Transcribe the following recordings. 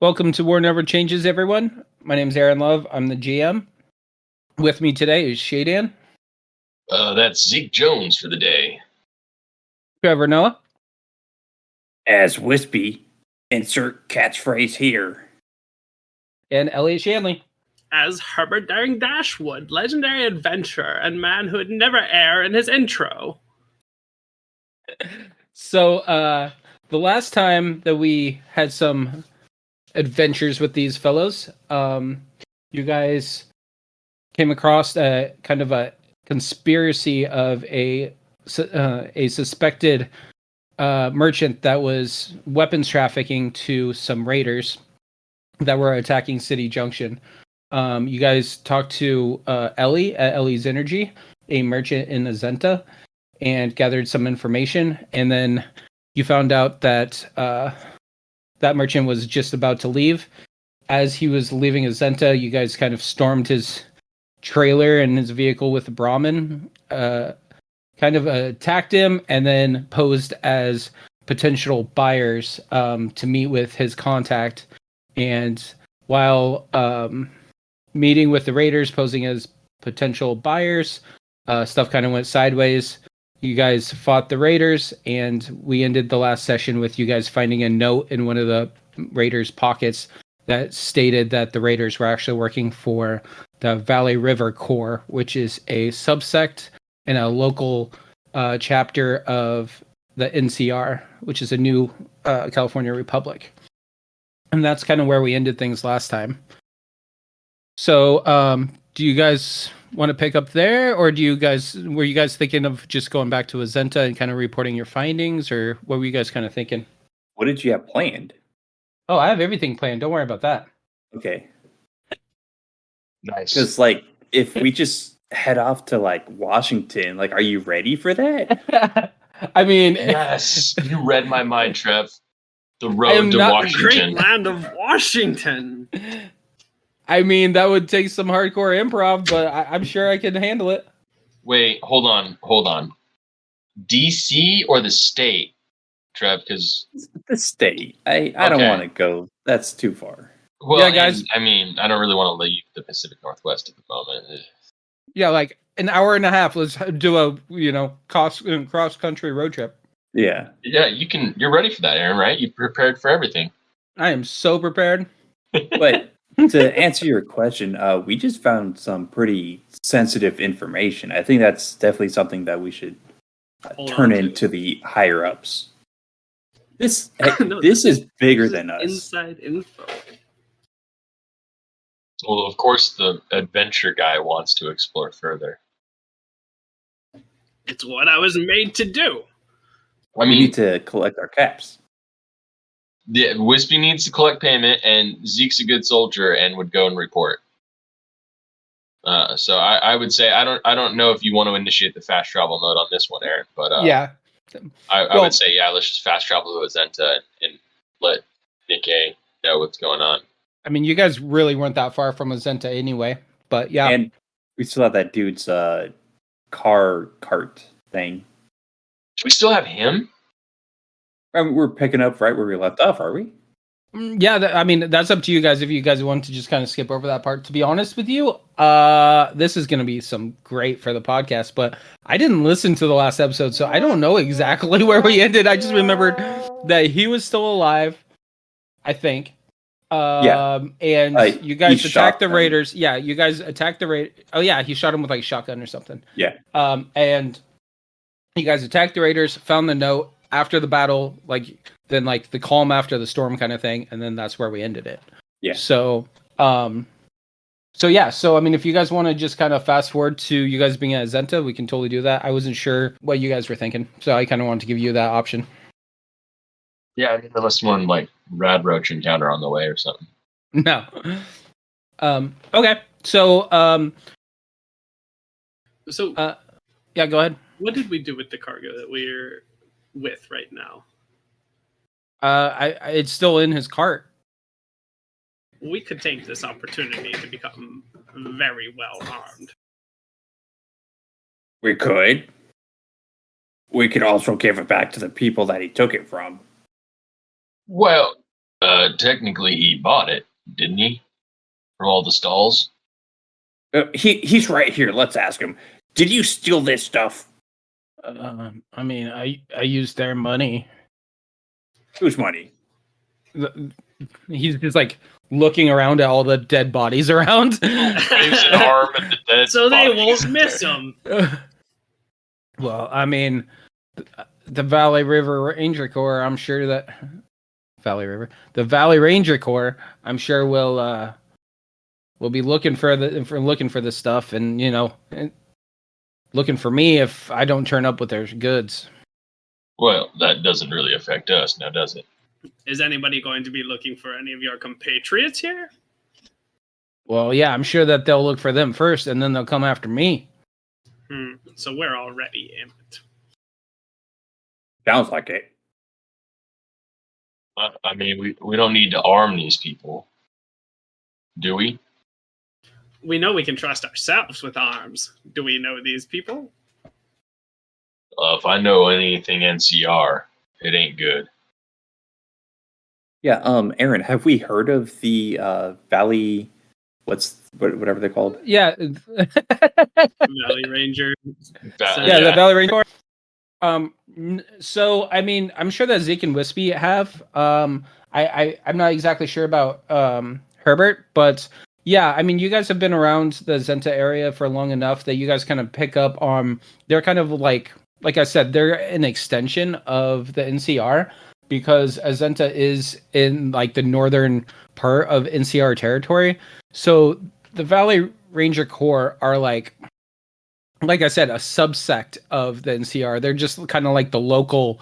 Welcome to War Never Changes, everyone. My name's Aaron Love. I'm the GM. With me today is Shea Dan. That's Zeke Jones for the day. Trevor Noah. As Wispy, insert catchphrase here. And Elliot Shanley. As Herbert Daring Dashwood, legendary adventurer and man who would never err in his intro. So, the last time that we had some adventures with these fellows, you guys came across a kind of a conspiracy of a suspected merchant that was weapons trafficking to some raiders that were attacking City Junction. You guys talked to Ellie at Ellie's Energy, a merchant in Azenta, and gathered some information, and then you found out that that merchant was just about to leave. As he was leaving Azenta, you guys kind of stormed his trailer and his vehicle with the Brahmin, kind of attacked him, and then posed as potential buyers to meet with his contact. And while meeting with the raiders, posing as potential buyers, stuff kind of went sideways. You guys fought the raiders, and we ended the last session with you guys finding a note in one of the raiders' pockets that stated that the raiders were actually working for the Valley River Corps, which is a subsect and a local chapter of the NCR, which is a new California Republic. And that's kind of where we ended things last time. So, do you guys want to pick up there, or were you guys thinking of just going back to Azenta and kind of reporting your findings, or what were you guys kind of thinking? What did you have planned? Oh, I have everything planned. Don't worry about that. Okay. Nice. Because, if we just head off to, Washington, are you ready for that? I mean... Yes, you read my mind, Trev. The road to Washington. The great land of Washington. I mean, that would take some hardcore improv, but I'm sure I can handle it. Wait, hold on. DC or the state, Trev? Because the state. I don't want to go. That's too far. Well, yeah, guys. I mean, I don't really want to leave the Pacific Northwest at the moment. Yeah, like an hour and a half. Let's do a cross country road trip. Yeah. Yeah, you're ready for that, Aaron, right? You prepared for everything. I am so prepared. But to answer your question, we just found some pretty sensitive information. I think that's definitely something that we should turn into the higher ups. This is bigger than us. Inside info. Well, of course, the adventure guy wants to explore further. It's what I was made to do. We need to collect our caps. Yeah, Wispy needs to collect payment, and Zeke's a good soldier and would go and report. So I would say I don't know if you want to initiate the fast travel mode on this one, Aaron. But yeah, I would say let's just fast travel to Azenta and let Nick A know what's going on. I mean, you guys really weren't that far from Azenta anyway, but yeah. And we still have that dude's cart thing. Do we still have him? I mean, we're picking up right where we left off, are we? Yeah, I mean, that's up to you guys if you guys want to just kind of skip over that part. To be honest with you, this is going to be some great for the podcast, but I didn't listen to the last episode, so I don't know exactly where we ended. I just remembered that he was still alive, I think. And you guys attacked the raiders. Yeah, you guys attacked the raiders. Oh yeah, he shot him with like a shotgun or something. Yeah. And you guys attacked the raiders, found the note after the battle, then the calm after the storm kind of thing, and then that's where we ended it. Yeah. So I mean, if you guys want to just kind of fast forward to you guys being at Azenta, we can totally do that. I wasn't sure what you guys were thinking, so I kind of wanted to give you that option. Yeah, I mean, unless one rad roach encounter on the way or something. No. Okay. So So, yeah, go ahead. what did we do with the cargo that we're with right now? It's still in his cart. We could take this opportunity to become very well armed. We could. We could also give it back to the people that he took it from. Well, technically he bought it, didn't he? From all the stalls. He's right here. Let's ask him. Did you steal this stuff? I mean, I used their money. Whose money? He's just like looking around at all the dead bodies around. Waves an arm at the dead So they bodies. won't miss him. Well, I mean, the Valley River Ranger Corps. I'm sure that the Valley Ranger Corps. I'm sure will be looking for this stuff, and looking for me if I don't turn up with their goods. Well, that doesn't really affect us now, does it? Is anybody going to be looking for any of your compatriots here? Well, yeah, I'm sure that they'll look for them first, and then they'll come after me. So we're already in it. Sounds like it. I mean, we don't need to arm these people, do we? We know we can trust ourselves with arms. Do we know these people? If I know anything NCR, it ain't good. Yeah. Aaron, have we heard of the Valley? Whatever they're called? Yeah, Valley Ranger. yeah, the Valley Ranger Corps. So I mean, I'm sure that Zeke and Wispy have. I'm not exactly sure about Herbert, but yeah, I mean, you guys have been around the Azenta area for long enough that you guys kind of pick up on. They're kind of like I said, they're an extension of the NCR because Azenta is in like the northern part of NCR territory. So the Valley Ranger Corps are like I said, a subsect of the NCR. They're just kind of like the local,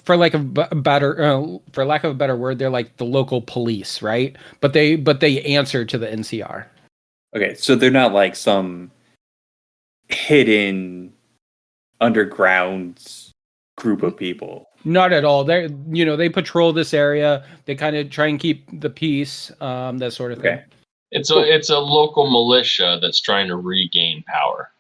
for lack of a better word, they're like the local police, right? But they answer to the NCR. Okay, so they're not like some hidden underground group of people. Not at all. They they patrol this area. They kind of try and keep the peace, that sort of thing. Okay. It's a local militia that's trying to regain power.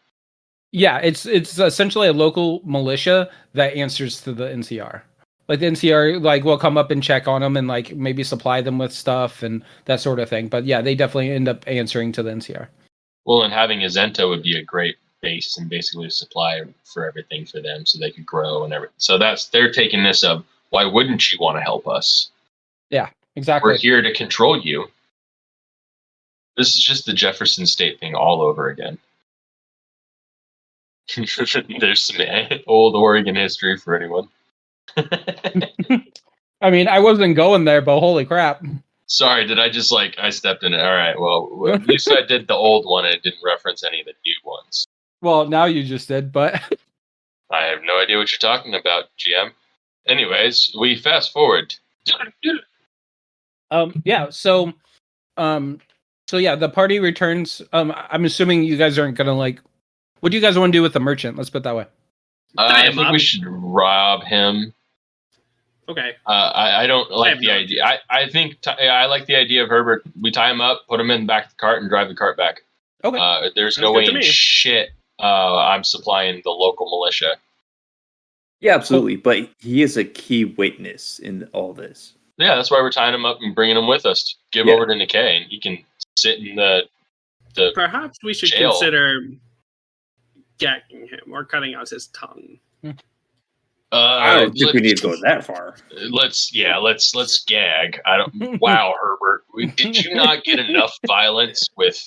Yeah, it's essentially a local militia that answers to the NCR. Like the NCR, like will come up and check on them and like maybe supply them with stuff and that sort of thing. But yeah, they definitely end up answering to the NCR. Well, and having Azenta would be a great base and basically a supply for everything for them, so they could grow and everything. So they're taking this up. Why wouldn't you want to help us? Yeah, exactly. We're here to control you. This is just the Jefferson State thing all over again. There's some old Oregon history for anyone. I mean, I wasn't going there, but holy crap. Sorry, did I just I stepped in it? All right, well, at least I did the old one and it didn't reference any of the new ones. Well, now you just did, but I have no idea what you're talking about, GM. Anyways, we fast forward. yeah, so yeah, the party returns. I'm assuming you guys aren't gonna what do you guys want to do with the merchant? Let's put it that way. I think we should rob him. Okay. I don't like the idea. I think I like the idea of Herbert. We tie him up, put him in the back of the cart, and drive the cart back. Okay. There's no way in shit I'm supplying the local militia. Yeah, absolutely. But he is a key witness in all this. Yeah, that's why we're tying him up and bringing him with us. Give over to Nikkei, and he can sit in the Perhaps we should jail. Consider gagging him or cutting out his tongue. I don't think we need to go that far. Let's gag. I don't. Wow, Herbert, did you not get enough violence with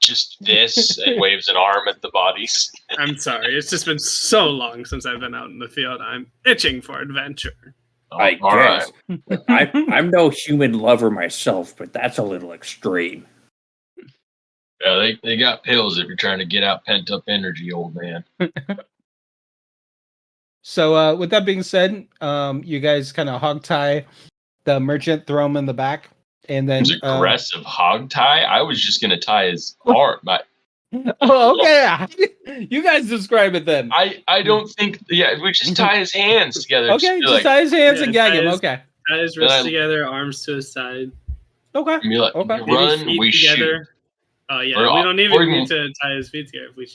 just this? And waves an arm at the bodies. I'm sorry. It's just been so long since I've been out in the field. I'm itching for adventure. I guess. Right. I'm no human lover myself, but that's a little extreme. Yeah, they got pills if you're trying to get out pent up energy, old man. So with that being said, you guys kind of hog tie the merchant, throw him in the back. and then Seems aggressive hog tie. I was just gonna tie his arm. Oh, okay. You guys describe it then. I don't think. Yeah, we just tie his hands together. Okay, be just tie his hands and gag him. tie Okay. his wrists together, arms to his side. Okay. be like, Okay. we run, Maybe we feet shoot. together. Oh yeah, Or- we don't even or need to tie his feet together if we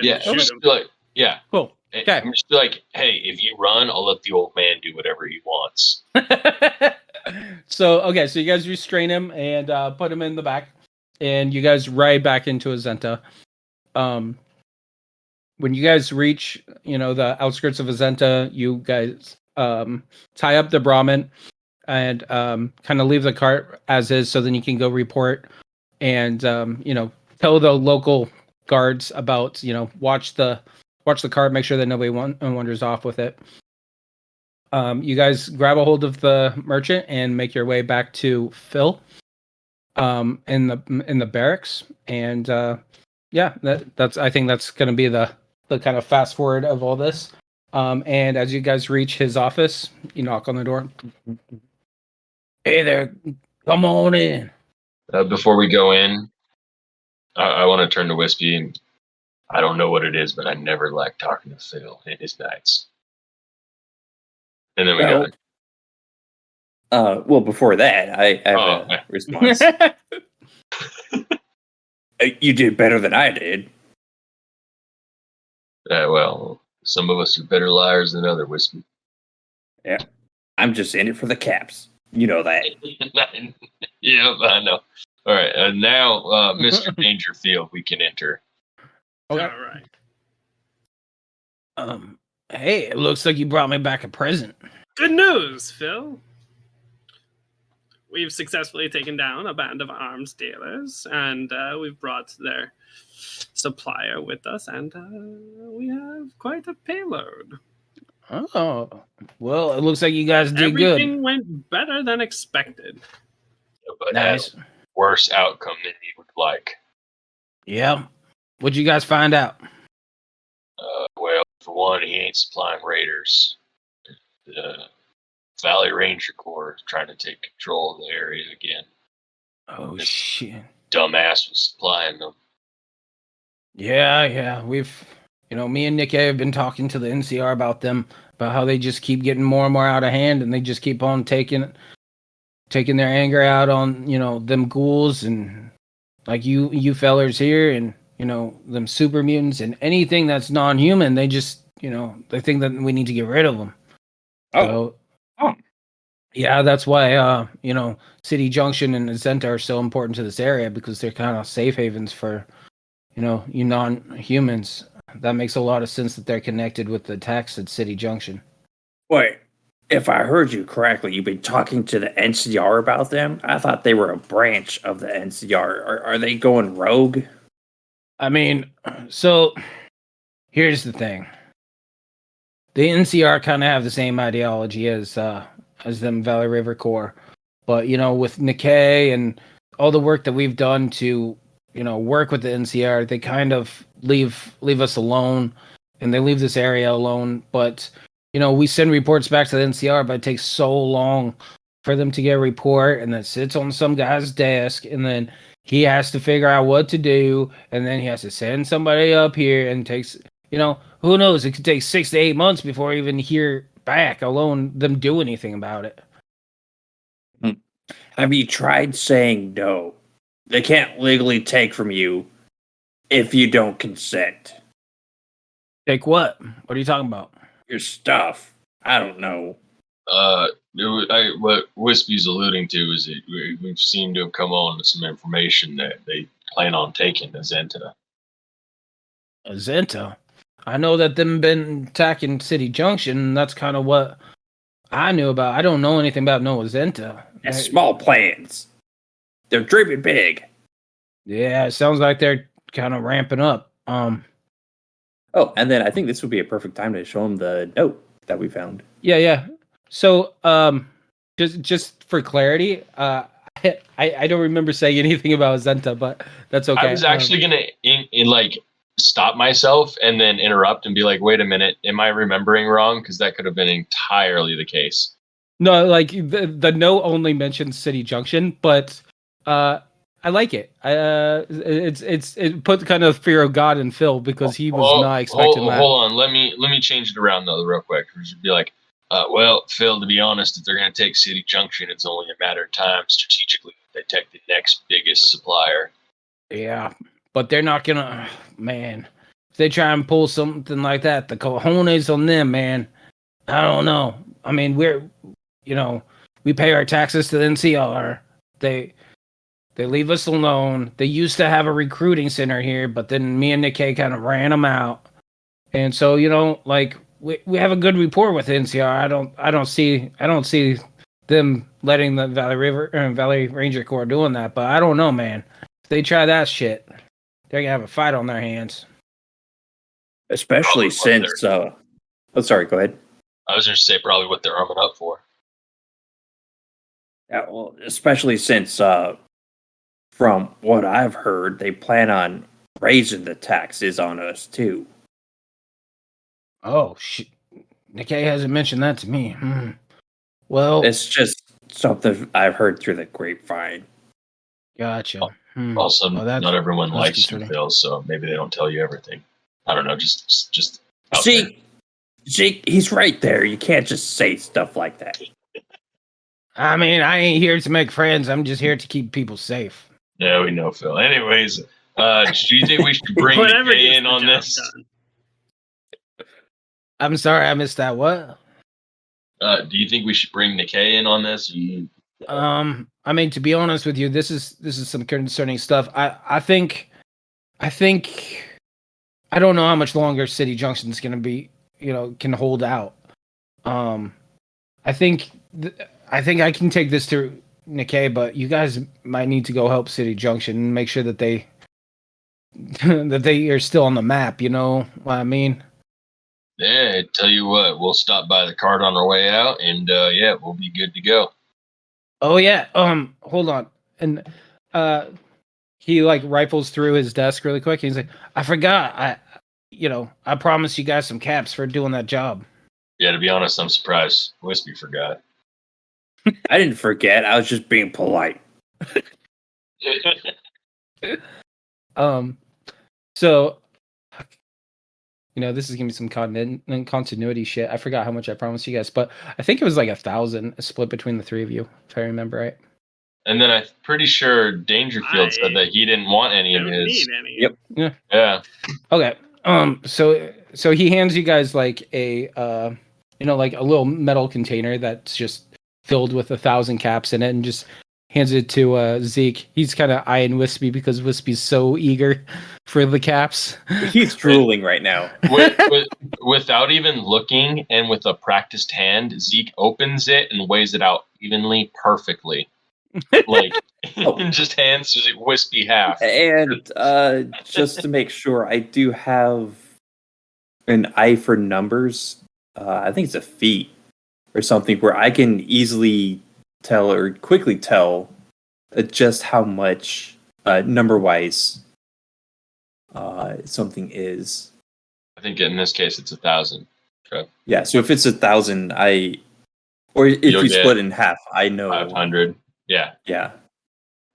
Yeah, shoot just him. be like, yeah. Cool. Okay. I'm just be like, hey, if you run, I'll let the old man do whatever he wants. So you guys restrain him and put him in the back, and you guys ride back into Azenta. When you guys reach, the outskirts of Azenta, you guys tie up the Brahmin and kind of leave the cart as is, so then you can go report and tell the local guards about watch the cart, make sure that nobody wanders off with it. You guys grab a hold of the merchant and make your way back to Phil in the barracks, and that's I think that's going to be the kind of fast forward of all this. And as you guys reach his office, you knock on the door. Hey there, come on in. Before we go in, I want to turn to Wispy, and I don't know what it is, but I never like talking to Phil in his nights. And then we go. Well, before that, I have a response. You did better than I did. Well, some of us are better liars than other Wispy. Yeah, I'm just in it for the caps. You know that. Yep, I know. All right, and now, Mr. Dangerfield, we can enter. Okay. All right. Hey, it looks like you brought me back a present. Good news, Phil. We've successfully taken down a band of arms dealers, and we've brought their supplier with us, and we have quite a payload. Oh, well, it looks like you guys did good. Everything went better than expected. But Nice. had a worse outcome than you would like. Yeah. What'd you guys find out? Well, for one, he ain't supplying raiders. The Valley Ranger Corps is trying to take control of the area again. Oh, shit. Dumbass was supplying them. Yeah. We've, me and Nick have been talking to the NCR about how they just keep getting more and more out of hand, and they just keep on taking their anger out on, them ghouls and like you fellers here, and, them super mutants and anything that's non-human. They just, they think that we need to get rid of them. So, yeah, that's why, City Junction and Azenta are so important to this area, because they're kind of safe havens for, you non-humans. That makes a lot of sense that they're connected with the attacks at City Junction. Wait, if I heard you correctly, you've been talking to the NCR about them? I thought they were a branch of the NCR. Are they going rogue? I mean, so here's the thing. The NCR kind of have the same ideology as them Valley River Corps. But, with Nikkei and all the work that we've done to, work with the NCR, they kind of leave us alone, and they leave this area alone. But, we send reports back to the NCR, but it takes so long for them to get a report, and that sits on some guy's desk, and then he has to figure out what to do, and then he has to send somebody up here, and takes, who knows? It could take 6 to 8 months before we even hear back, alone them do anything about it. Have you tried saying no? They can't legally take from you if you don't consent. Take what? What are you talking about? Your stuff. I don't know. What Wispy's alluding to is that we've seemed to have come on with some information that they plan on taking Azenta. Azenta? I know that them been attacking City Junction, and that's kind of what I knew about. I don't know anything about no Azenta. It's small plans. They're dreaming big. Yeah, it sounds like they're kind of ramping up. Oh, and then I think this would be a perfect time to show them the note that we found. Yeah. So, just for clarity, I don't remember saying anything about Azenta, but that's okay. I was actually gonna stop myself and then interrupt and be like, "Wait a minute, am I remembering wrong?" Because that could have been entirely the case. No, like the note only mentions City Junction, but I like it. It put kind of fear of God in Phil because he was not expecting that. Hold on. Let me change it around though, real quick. Just be like, well, Phil. To be honest, if they're gonna take City Junction, it's only a matter of time strategically to they take the next biggest supplier. Yeah, but they're not gonna. Man, if they try and pull something like that, the cojones on them, man. I don't know. I mean, we pay our taxes to the NCR. They leave us alone. They used to have a recruiting center here, but then me and Nikkei kind of ran them out. And so, like we have a good rapport with NCR. I don't see them letting the Valley Ranger Corps doing that. But I don't know, man. If they try that shit, they're gonna have a fight on their hands. Especially since. Oh, sorry. Go ahead. I was going to say probably what they're arming up for. Yeah, well, especially since, from what I've heard, they plan on raising the taxes on us too. Oh shit! Nikkei hasn't mentioned that to me. Well, It's just something I've heard through the grapevine. Gotcha. Also, Well, not everyone that's likes you, concerning. Phil, so maybe they don't tell you everything. I don't know. Just out there. See, he's right there. You can't just say stuff like that. I mean, I ain't here to make friends. I'm just here to keep people safe. Yeah, we know, Phil. Anyways, do you think we should bring Whatever Nikkei gets in the on job this? done. I'm sorry, I missed that. What? Do you think we should bring Nikkei in on this? I mean, to be honest with you, this is some concerning stuff. I think I don't know how much longer City Junction is going to be, can hold out. I think I can take this to Nikkei, but you guys might need to go help City Junction and make sure that they that they are still on the map. You know what I mean? Yeah, tell you what, we'll stop by the cart on our way out, and yeah, we'll be good to go. Oh yeah. Hold on. And he like rifles through his desk really quick. He's like, I forgot. I promised you guys some caps for doing that job. Yeah, to be honest, I'm surprised Wispy forgot. I didn't forget. I was just being polite. So this is gonna be some continuity shit. I forgot how much I promised you guys, but I think it was like 1,000 split between the three of you, if I remember right. And then I'm pretty sure Dangerfield said that he didn't want any of Don't his. need any. Yep. Yeah. Okay. So he hands you guys like a like a little metal container that's just filled with 1,000 caps in it, and just hands it to Zeke. He's kind of eyeing Wispy because Wispy's so eager for the caps. He's drooling right now. Without even looking and with a practiced hand, Zeke opens it and weighs it out evenly, perfectly. Like, and just hands Wispy half. And just to make sure, I do have an eye for numbers. I think it's a feat or something where I can easily tell or quickly tell just how much number-wise something is. I think in this case it's 1,000. Okay. Yeah, so if it's 1,000, or if You'll you get split in half, I know. 500. Yeah. Yeah.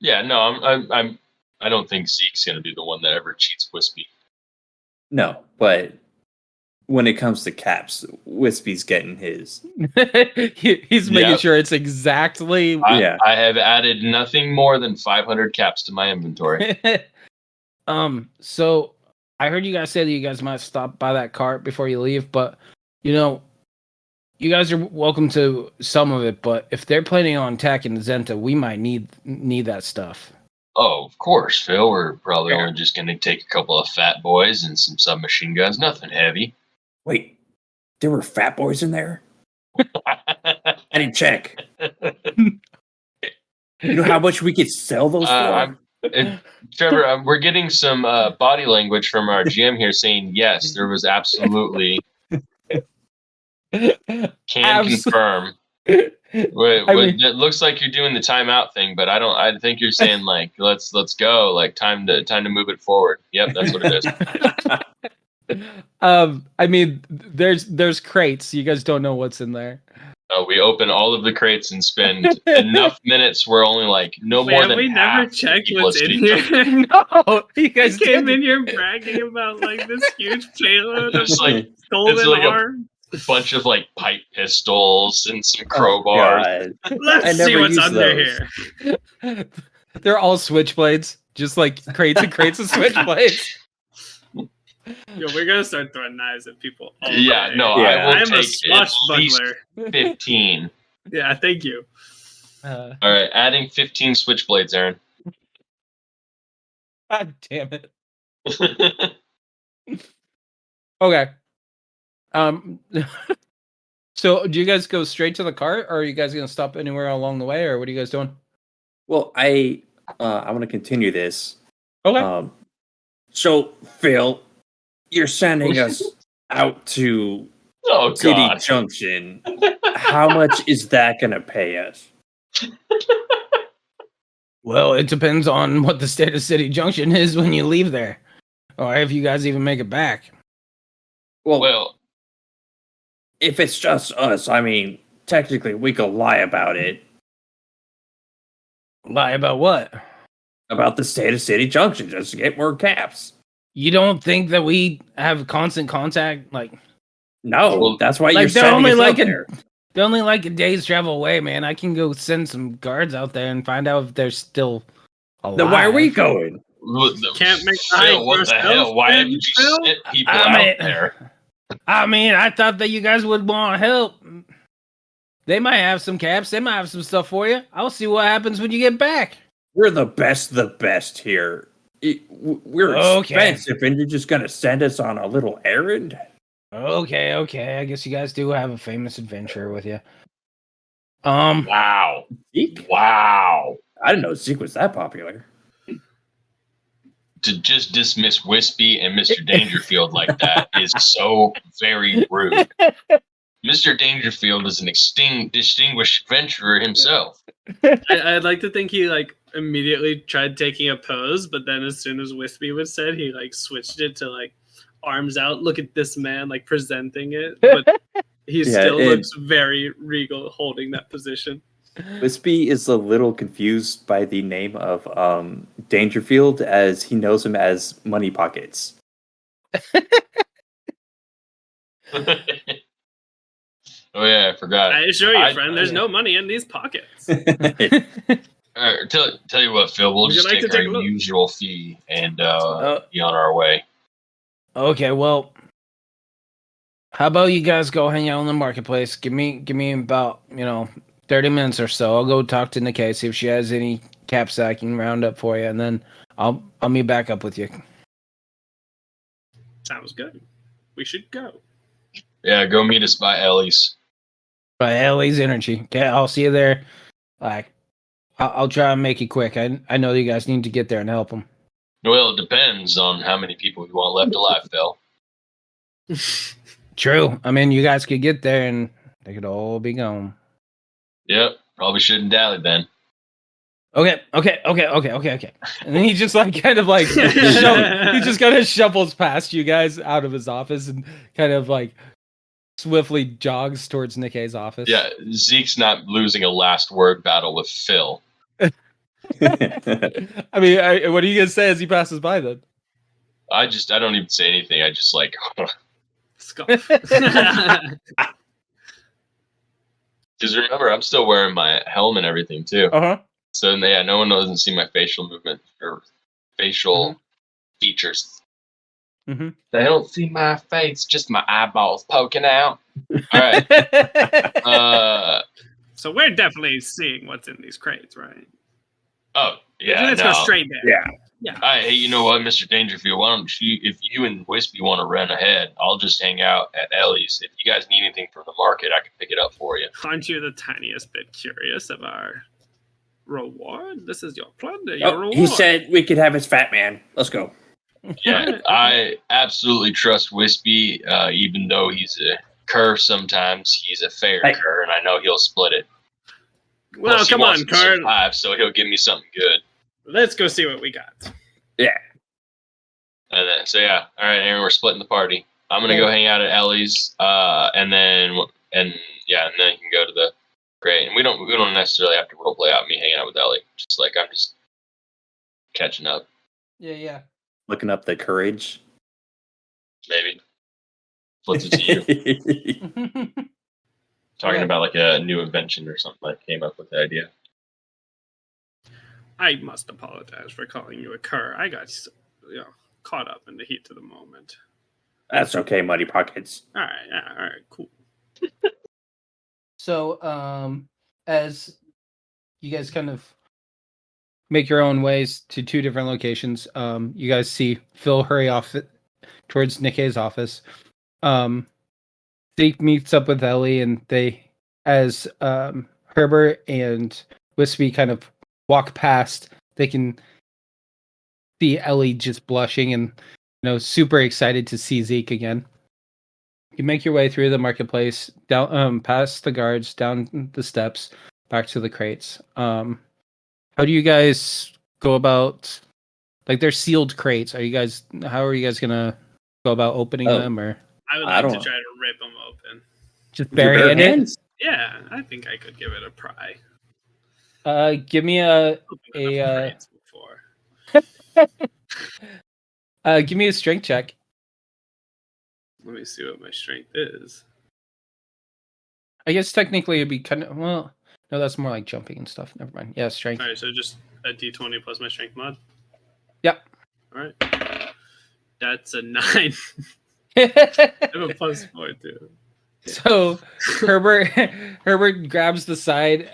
Yeah. No, I don't think Zeke's gonna be the one that ever cheats Wispy. No, but when it comes to caps, Wispy's getting his. He's making sure it's exactly. I have added nothing more than 500 caps to my inventory. So I heard you guys say that you guys might stop by that cart before you leave, but you guys are welcome to some of it. But if they're planning on attacking Azenta, we might need that stuff. Oh, of course, Phil. We're probably only just going to take a couple of fat boys and some submachine guns. Nothing heavy. Wait, there were fat boys in there? I didn't check. You know how much we could sell those for? Trevor, we're getting some body language from our GM here saying, yes, there was absolutely. Confirm. It looks like you're doing the timeout thing, but I think you're saying like let's go, like time to move it forward. Yep, that's what it is. I mean, there's crates. You guys don't know what's in there. We open all of the crates and spend enough minutes where only like no more than we half never of the checked people what's at in City Junction. here. No, you I guys came did. in here bragging about like this huge payload of It's like golden like a- arm. Bunch of like pipe pistols and some Oh, crowbars. God. Let's I see never what's use under those. here. They're all switchblades, just like crates and crates of switchblades. Yo, we're gonna start throwing knives at people. All Yeah, day. no, Yeah. I will I'm a take at least swashbuckler. 15. Yeah, thank you. All right, adding 15 switchblades, Aaron. God damn it. Okay. So do you guys go straight to the car, or are you guys gonna stop anywhere along the way, or what are you guys doing? Well, I want to continue this. Okay. So, Phil, you're sending us out to Oh City God! Junction. How much is that going to pay us? Well, it depends on what the state of City Junction is when you leave there, or if you guys even make it back. Well, If it's just us, I mean, technically we could lie about it. Lie about what? About the state of City Junction, just to get more caps. You don't think that we have constant contact? Like, No, Well, that's why like, you're they're sending only us like out a- there. they're only like a day's travel away, man. I can go send some guards out there and find out if they're still alive. Then why are we going? Can't make the Phil, hike what the yourself, hell? Why then, haven't you Phil? sent people I out mean- there? I mean, I thought that you guys would want help. They might have some caps. They might have some stuff for you. I'll see what happens when you get back. We're the best here. We're Okay. expensive, and you're just going to send us on a little errand? Okay. I guess you guys do have a famous adventurer with you. Wow! Zeke? Wow! I didn't know Zeke was that popular. To just dismiss Wispy and Mr. Dangerfield like that is so very rude. Mr. Dangerfield is an distinguished adventurer himself. I'd like to think he like immediately tried taking a pose, but then as soon as Wispy was said, he like switched it to like arms out. Look at this man, like presenting it, but he Yeah, still and- looks very regal holding that position. Wispy is a little confused by the name of Dangerfield, as he knows him as Money Pockets. Oh yeah, I forgot. I assure you, I- friend, there's no money in these pockets. All right, tell you what, Phil, we'll Would you just like to take our take a look? usual fee and be on our way. Okay, well, how about you guys go hang out in the marketplace? Give me about 30 minutes or so. I'll go talk to Nikkei, see if she has any caps that I can round up for you, and then I'll meet back up with you. Sounds good. We should go. Yeah, go meet us by Ellie's. By Ellie's Energy. Okay, I'll see you there. Like, I'll try and make it quick. I know you guys need to get there and help them. Well, it depends on how many people we want left alive, Phil. True. I mean, you guys could get there and they could all be gone. Yep, probably shouldn't dally then. Okay. And then he just like kind of like he just kind of shuffles past you guys out of his office and kind of like swiftly jogs towards Nikkei's office. Yeah, Zeke's not losing a last word battle with Phil. I mean, what are you gonna say as he passes by then? I don't even say anything. I just like, Scoff. because remember, I'm still wearing my helm and everything too. Uh-huh. So yeah, no one doesn't see my facial movement or facial features. Mhm. They don't see my face, just my eyeballs poking out. All right. So we're definitely seeing what's in these crates, right? Oh yeah. Let's go straight there. Yeah. Hey, you know what, Mr. Dangerfield? Why don't you, if you and Wispy want to run ahead, I'll just hang out at Ellie's. If you guys need anything from the market, I can pick it up for you. Aren't you the tiniest bit curious of our reward? This is your plunder, your reward. He said we could have his fat man. Let's go. Yeah, I absolutely trust Wispy, even though he's a cur sometimes. He's a fair Hey. cur, and I know he'll split it. Well, Plus, he come wants on, to Kurt. survive, so he'll give me something good. Let's go see what we got. And then, so yeah, all right, Aaron, we're splitting the party. I'm gonna go hang out at Ellie's, and Yeah, and then you can go to the crate, and we don't necessarily have to roleplay out me hanging out with Ellie. Just like I'm just catching up, Yeah. Looking up the courage. maybe. What's it to you? Talking Okay. about like a new invention or something. I came up with the idea. I must apologize for calling you a cur. I got caught up in the heat of the moment. That's okay, Muddy Pockets. All right, cool. So, as you guys kind of make your own ways to two different locations, you guys see Phil hurry off towards Nikkei's office. Zeke meets up with Ellie, and as Herbert and Wispy kind of walk past, they can see Ellie just blushing and super excited to see Zeke again. You make your way through the marketplace, down past the guards, down the steps, back to the crates. How do you guys go about? Like, they're sealed crates. How are you guys gonna go about opening them, or I would I like to don't- try to rip them open. just With your bare barehanded? hands? Yeah, I think I could give it a pry. Give me a Opened enough crates before. give me a strength check. Let me see what my strength is. I guess technically it'd be kind of no, that's more like jumping and stuff. Never mind. Yeah, strength. All right, so just a d20 plus my strength mod. Yep. All right, that's a 9. I have a plus 4 too. So Herbert grabs the side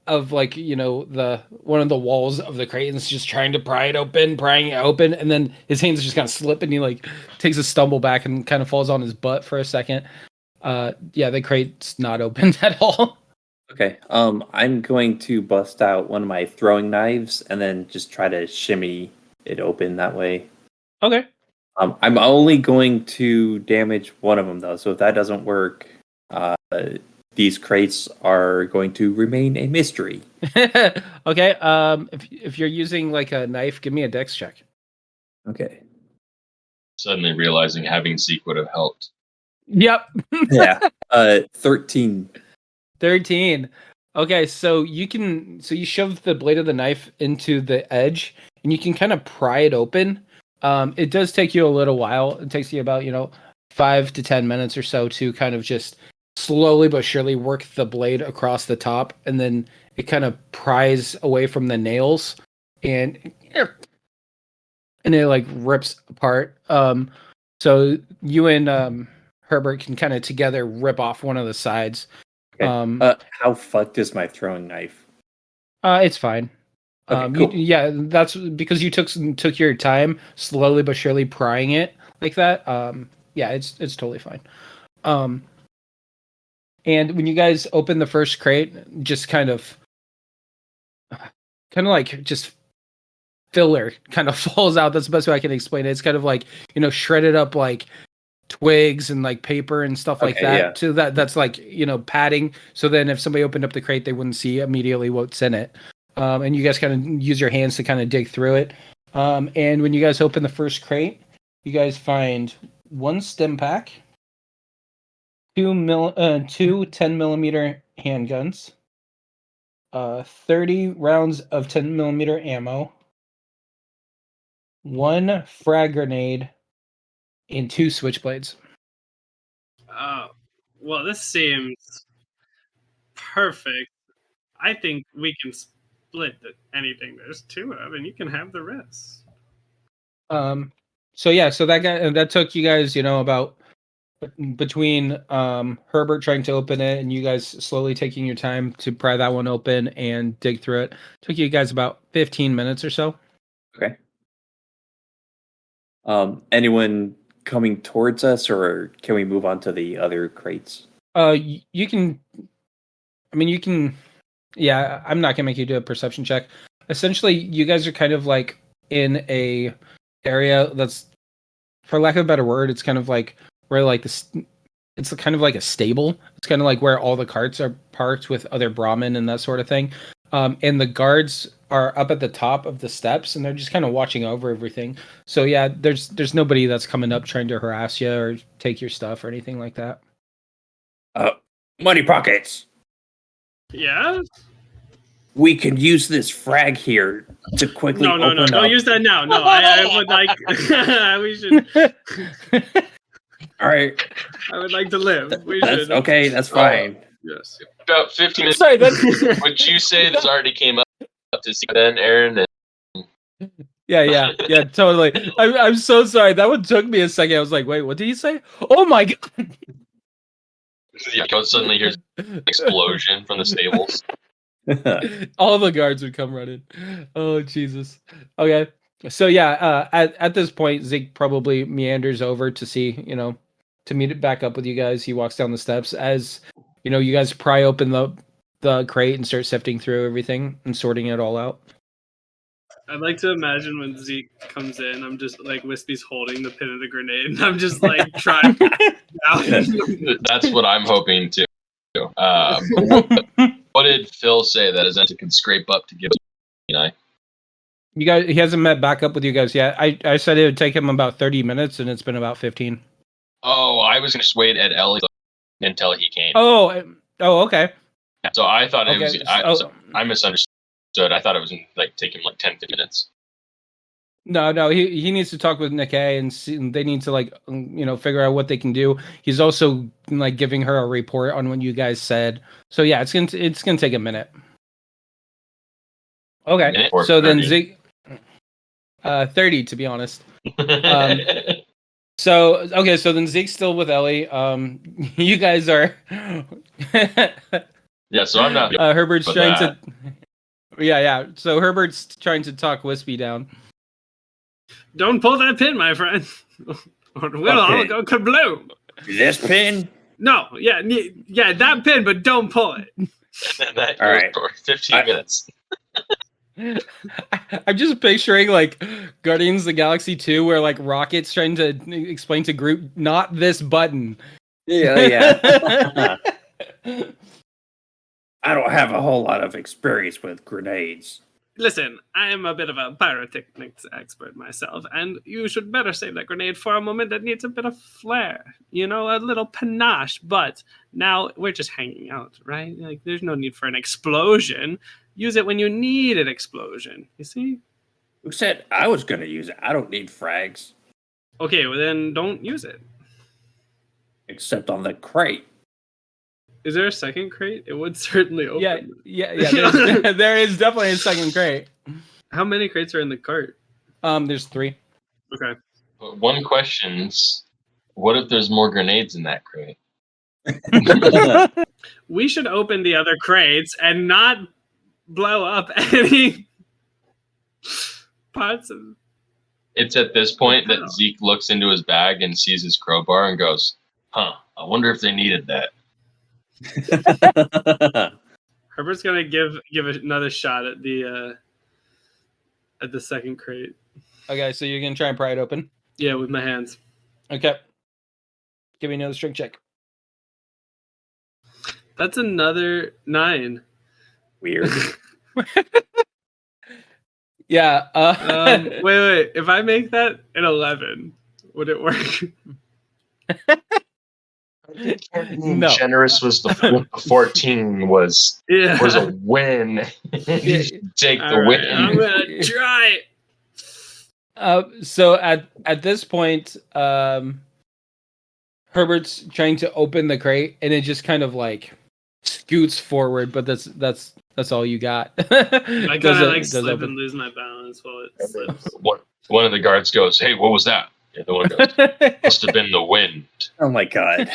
of the one of the walls of the crate and is just trying to prying it open, and then his hands just kind of slip and he takes a stumble back and kind of falls on his butt for a second. The crate's not opened at all. Okay. I'm going to bust out one of my throwing knives and then just try to shimmy it open that way. Okay. I'm only going to damage one of them though, so if that doesn't work, these crates are going to remain a mystery. Okay. If you're using like a knife, give me a dex check. Okay. Suddenly realizing having Zeke would have helped. Yep. Yeah. 13. 13. Okay, so you shove the blade of the knife into the edge and you can kind of pry it open. It does take you a little while. It takes you about, 5 to 10 minutes or so to kind of just slowly but surely work the blade across the top, and then it kind of pries away from the nails and it rips apart. So you and Herbert can kind of together rip off one of the sides. Okay. How fucked is my throwing knife? It's fine. Okay, cool. That's because you took your time, slowly but surely prying it like that. It's totally fine. And when you guys open the first crate, just kind of like just filler kind of falls out. That's the best way I can explain it. It's kind of like, shredded up like twigs and like paper and stuff like that. Yeah. So that's like, padding. So then if somebody opened up the crate, they wouldn't see immediately what's in it. And you guys kind of use your hands to kind of dig through it. And when you guys open the first crate, you guys find one stim pack, two 10mm handguns, 30 rounds of 10mm ammo, one frag grenade, and 2 switchblades. Oh, well, this seems perfect. I think we can split anything there's 2 of, and you can have the rest. So that took you guys, about between Herbert trying to open it and you guys slowly taking your time to pry that one open and dig through it. Took you guys about 15 minutes or so. Okay. Anyone coming towards us, or can we move on to the other crates? You can. Yeah, I'm not gonna make you do a perception check. Essentially, you guys are kind of like in a area that's, for lack of a better word, it's kind of like where it's kind of like a stable. It's kind of like where all the carts are parked with other Brahmin and that sort of thing. And the guards are up at the top of the steps, and they're just kind of watching over everything. So yeah, there's nobody that's coming up trying to harass you or take your stuff or anything like that. Money Pockets. Yeah. We can use this frag here to quickly No. open up. Don't use that now. No, I would like. We should. All right. I would like to live. We That's should. okay. That's fine. Yes. About 15 minutes. Sorry, that's Would you say this already came up to see then, Aaron? And yeah, totally. I'm so sorry. That one took me a second. I was like, wait, what did he say? Oh my god! yeah, suddenly here's an explosion from the stables. All the guards would come running. Oh Jesus. Okay. So yeah, at this point, Zeke probably meanders over to see, to meet it back up with you guys. He walks down the steps as you guys pry open the crate and start sifting through everything and sorting it all out. I'd like to imagine when Zeke comes in, I'm just like Wispy's holding the pin of the grenade, and I'm just like trying. That's what I'm hoping to. What did Phil say that Azenta can scrape up to give us? You guys, he hasn't met back up with you guys yet. I said it would take him about 30 minutes, and it's been about 15. Oh, I was gonna just wait at Ellie until he came. Oh, okay. So I thought it was. Okay, So I misunderstood. I thought it was like take him like 10, 15 minutes. No, he needs to talk with Nikkei and see, they need to figure out what they can do. He's also like giving her a report on what you guys said. So yeah, it's gonna take a minute. Okay, so 30. Then Zeke, 30 to be honest. So then Zeke's still with Ellie. You guys are. Yeah, so I'm not. Herbert's trying to. Yeah. So Herbert's trying to talk Wispy down. Don't pull that pin, my friend. I'll go kabloom. This pin? No, yeah, that pin, but don't pull it. That all right. For 15 minutes. I'm just picturing like Guardians of the Galaxy 2 where like Rocket's trying to explain to Groot, not this button. Yeah. I don't have a whole lot of experience with grenades. Listen, I am a bit of a pyrotechnics expert myself, and you should better save that grenade for a moment that needs a bit of flair. A little panache, but now we're just hanging out, right? Like, there's no need for an explosion. Use it when you need an explosion, you see? Who said I was going to use it? I don't need frags. Okay, well then don't use it. Except on the crate. Is there a second crate? It would certainly open. Yeah. There is definitely a second crate. How many crates are in the cart? There's 3. Okay. But one question's, what if there's more grenades in that crate? We should open the other crates and not blow up any parts of. It's at this point that Zeke looks into his bag and sees his crowbar and goes, "Huh? I wonder if they needed that." Herbert's gonna give another shot at the second crate. Okay, so you're gonna try and pry it open? Yeah, with my hands. Okay. Give me another strength check. That's another 9. Weird. Yeah. Wait. If I make that an 11, would it work? No. Generous was the 14 was a win. Take the win. I'm gonna try. So at this point, Herbert's trying to open the crate, and it just kind of like scoots forward, but that's all you got. I kind of slip and lose my balance while it slips. One of the guards goes, "Hey, what was that?" The other one goes, "Must have been the wind." Oh my god.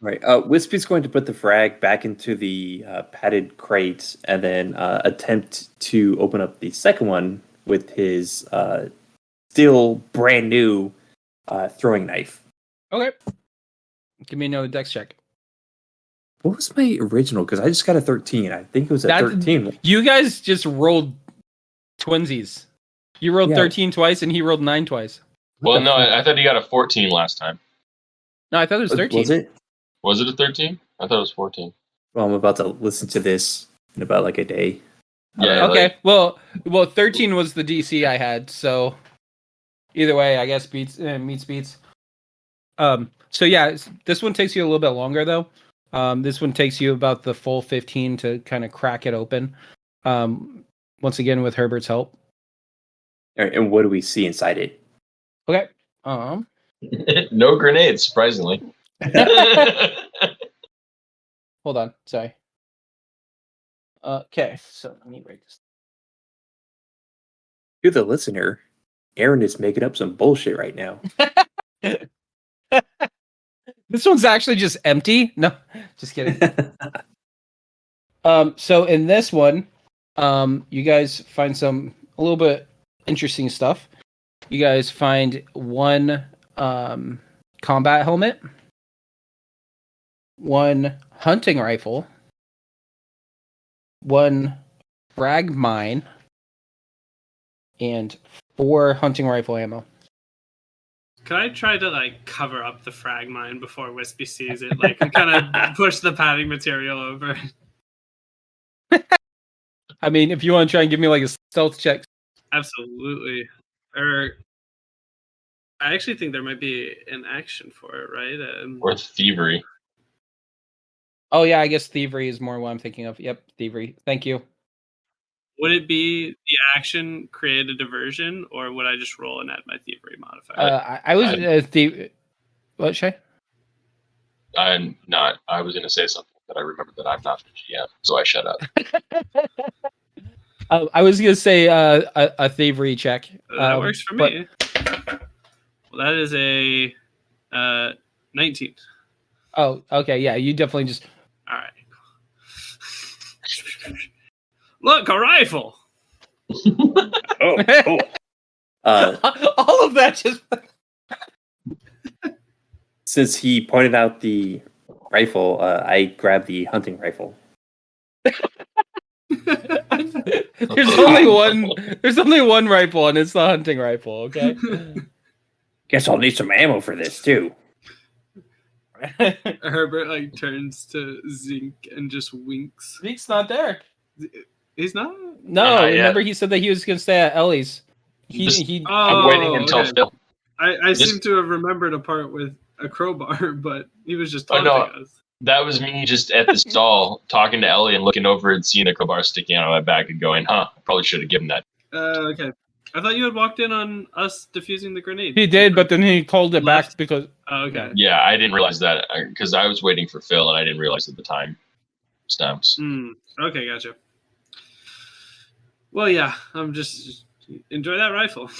Right. Wispy's going to put the frag back into the padded crate and then attempt to open up the second one with his still brand new throwing knife. Okay. Give me another dex check. What was my original? Because I just got a 13. I think it was a 13. You guys just rolled twinsies. You rolled 13 twice, and he rolled 9 twice. Well, no, I thought he got a 14 last time. No, I thought it was 13. Was it? Was it a 13? I thought it was 14. Well, I'm about to listen to this in about like a day. Yeah. Okay. Well, 13 was the DC I had, so either way, I guess meets beats. So yeah, this one takes you a little bit longer though. This one takes you about the full 15 to kind of crack it open. Once again with Herbert's help. And what do we see inside it? Okay. No grenades, surprisingly. Hold on. Sorry. Okay, so let me write this. To the listener, Aaron is making up some bullshit right now. This one's actually just empty. No, just kidding. So in this one, you guys find a little bit interesting stuff. You guys find one combat helmet, one hunting rifle, one frag mine, and 4 hunting rifle ammo. Could I try to like cover up the frag mine before Wispy sees it? Like kind of push the padding material over. I mean, if you want to try and give me like a stealth check. Absolutely. Or I actually think there might be an action for it, right? Or thievery. Oh yeah, I guess thievery is more what I'm thinking of. Yep, thievery. Thank you. Would it be the action create a diversion, or would I just roll and add my thievery modifier? I was what, Shay? I'm not. I was going to say something, but I remember that I'm not the GM, so I shut up. I was going to say a thievery check. That works for me. Well, that is a 19. Oh, okay. Yeah, you definitely just... All right. Look, a rifle. Oh, cool. All of that just... Since he pointed out the rifle, I grabbed the hunting rifle. There's only one rifle, and it's the hunting rifle. Okay. Guess I'll need some ammo for this too. Herbert like turns to Zink and just winks. Zink's not there. He's not. No, remember he said that he was going to stay at Ellie's. I'm waiting until Phil. I seem to have remembered a part with a crowbar, but he was just taunting us. That was me just at the stall talking to Ellie and looking over and seeing a crowbar sticking out of my back and going, I probably should have given that. Okay. I thought you had walked in on us defusing the grenade. He did, but then he called it back because... Oh, okay. Yeah, I didn't realize that because I was waiting for Phil and I didn't realize at the time stamps. Okay, gotcha. Well, yeah, I'm just... Enjoy that rifle.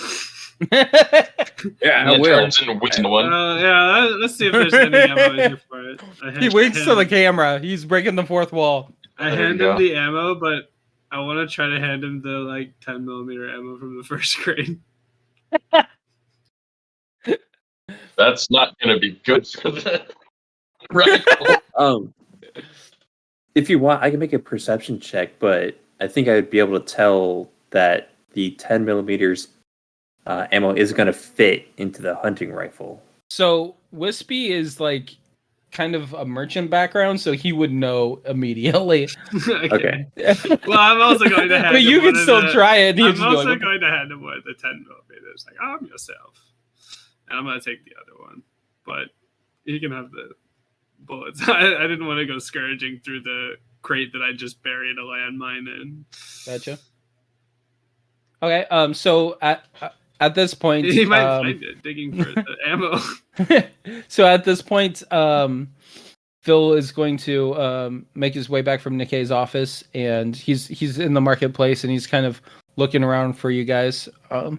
Yeah, I will. Yeah, let's see if there's any ammo in here for it. He winks to the camera. He's breaking the fourth wall. I hand him the ammo, but I want to try to hand him the like 10mm ammo from the first grade. That's not going to be good for the rifle. If you want, I can make a perception check, but I think I would be able to tell that the 10mm ammo is going to fit into the hunting rifle. So Wispy is like kind of a merchant background, so he would know immediately. Okay. Well, I'm also going to hand but him you can still try it. I'm also going to hand him one of the 10mm. Like, arm yourself. And I'm going to take the other one. But he can have the bullets. I didn't want to go scourging through the crate that I just buried a landmine in. Gotcha. Okay, so at this point... He might find it, digging for the ammo. So at this point, Phil is going to make his way back from Nikkei's office, and he's in the marketplace, and he's kind of looking around for you guys. Yeah,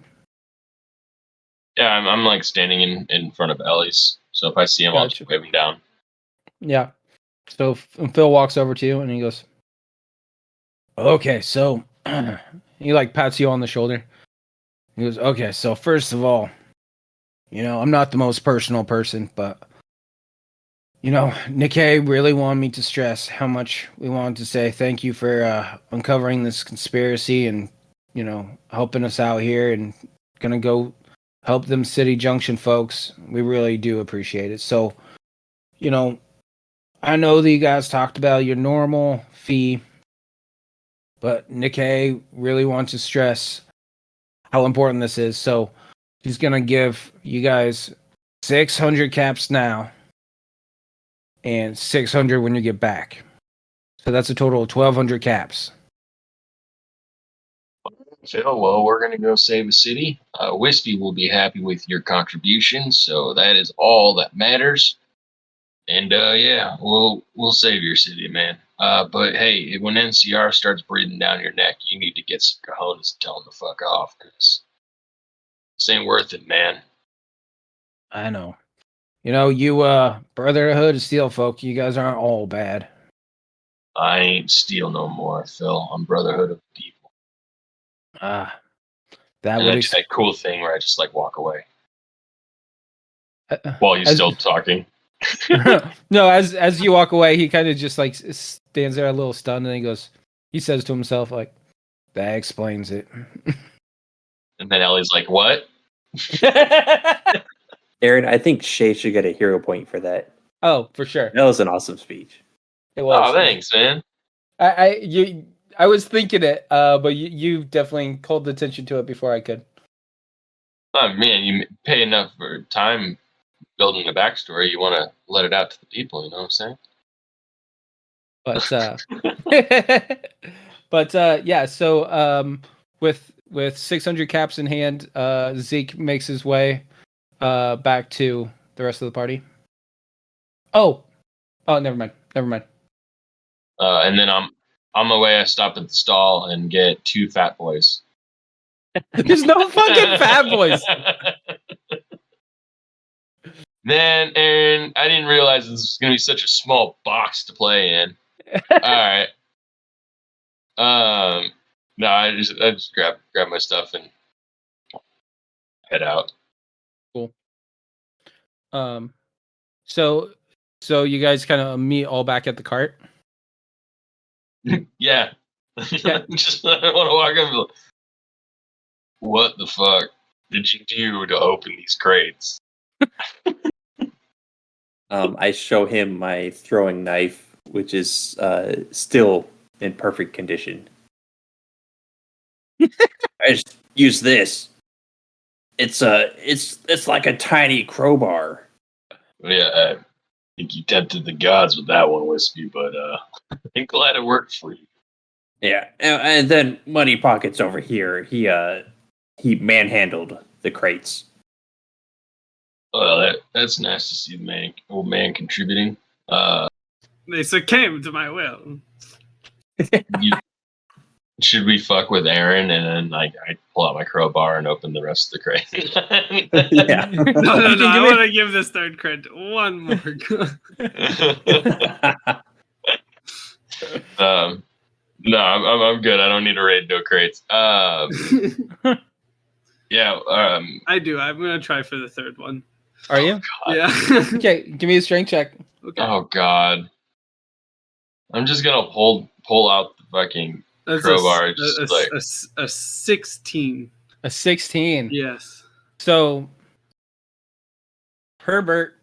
I'm like standing in front of Ellie's, so if I see him, I'll just wave him down. Yeah. So Phil walks over to you, and he goes, "Okay, so..." He like pats you on the shoulder. He goes, "Okay, so first of all, I'm not the most personal person, but, Nikkei really wanted me to stress how much we wanted to say thank you for uncovering this conspiracy and, helping us out here and gonna go help them City Junction folks. We really do appreciate it. So, I know that you guys talked about your normal fee, but Nikkei really wants to stress how important this is. So he's going to give you guys 600 caps now and 600 when you get back. So that's a total of 1,200 caps. Phil, well, we're going to go save a city. Wispy will be happy with your contribution, so that is all that matters. And yeah, we'll save your city, man. But hey, when NCR starts breathing down your neck, you need to get some cojones and tell them to fuck off, because this ain't worth it, man. I know. You know, you Brotherhood of Steel folk, you guys aren't all bad. I ain't Steel no more, Phil. I'm Brotherhood of People. That And would that's that cool thing where I just like walk away uh, while he's as- still talking. No, as you walk away, he kind of just like stands there a little stunned, and he says to himself like, "That explains it." And then Ellie's like, "What?" Aaron, I think Shea should get a hero point for that. Oh, for sure. That was an awesome speech. It was. Oh, thanks, man. I was thinking it, but you definitely called attention to it before I could. Oh man, you pay enough for time building a backstory. You want to let it out to the people. You know what I'm saying? But yeah. So with 600 caps in hand, Zeke makes his way back to the rest of the party. Oh, never mind. And then on my way, I stop at the stall and get 2 fat boys. There's no fucking fat boys. Man, Aaron, I didn't realize this was gonna be such a small box to play in. All right. No, I just grab my stuff and head out. Cool. So you guys kind of meet all back at the cart. Yeah. Yeah. Just I want to walk up and be like, what the fuck did you do to open these crates? I show him my throwing knife, which is still in perfect condition. I just use this. It's like a tiny crowbar. Yeah, I think you tempted the gods with that one, Wispy, but I'm glad it worked for you. Yeah, and then Money Pockets over here. He manhandled the crates. Well, that's nice to see the old man contributing. They succumbed to my will. Should we fuck with Aaron and then like I pull out my crowbar and open the rest of the crate? Yeah. No. I want to give this third crit one more. No, I'm good. I don't need to raid no crates. Yeah. I do. I'm gonna try for the third one. Are you? God. Yeah. Okay, give me a strength check. Okay. Oh God. I'm just gonna pull out the fucking crowbar. A 16. A 16. Yes. So Herbert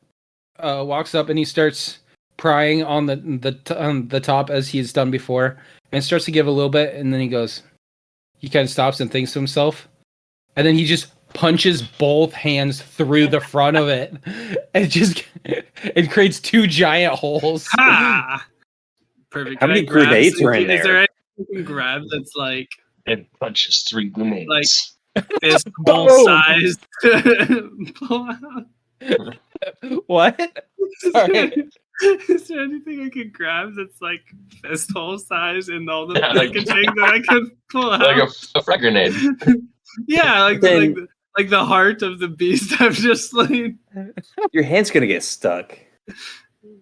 walks up and he starts prying on the top as he's done before, and starts to give a little bit, and then he kind of stops and thinks to himself, and then he just punches both hands through the front of it, and it creates 2 giant holes. Ha! Perfect. How Can many I grab grenades were in something? Is there there? anything you can grab that's like it punches 3 grenades. fist ball Boom! sized? Pull out? What? Sorry. Is there anything I could grab that's like fist hole size and all the Yeah, like- packaging that I could pull out? Like a frag grenade. Yeah, like Then- like the heart of the beast I've just slain. Your hand's gonna get stuck.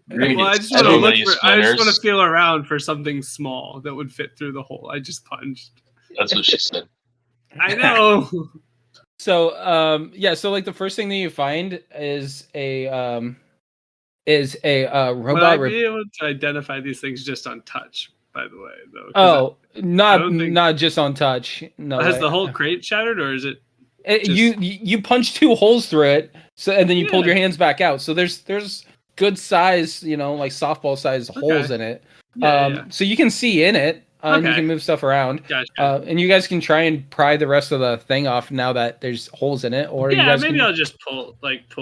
You're gonna Well, get I just want to so look many for. I just want splinters. to feel around for something small that would fit through the hole I just punched. That's what she said. I know. So so like the first thing that you find is a Would robot. I be able to identify these things just on touch? By the way, though. 'Cause Oh, I not don't think- not just on touch. No, has way. the whole crate shattered, or is it? You punched 2 holes through it, so and then you pulled Yeah. your hands back out. So there's good size, like softball size holes in it. Yeah. So you can see in it. And you Okay. can move stuff around. Gotcha. And you guys can try and pry the rest of the thing off now that there's holes in it. Or you Yeah, guys maybe can... I'll just pull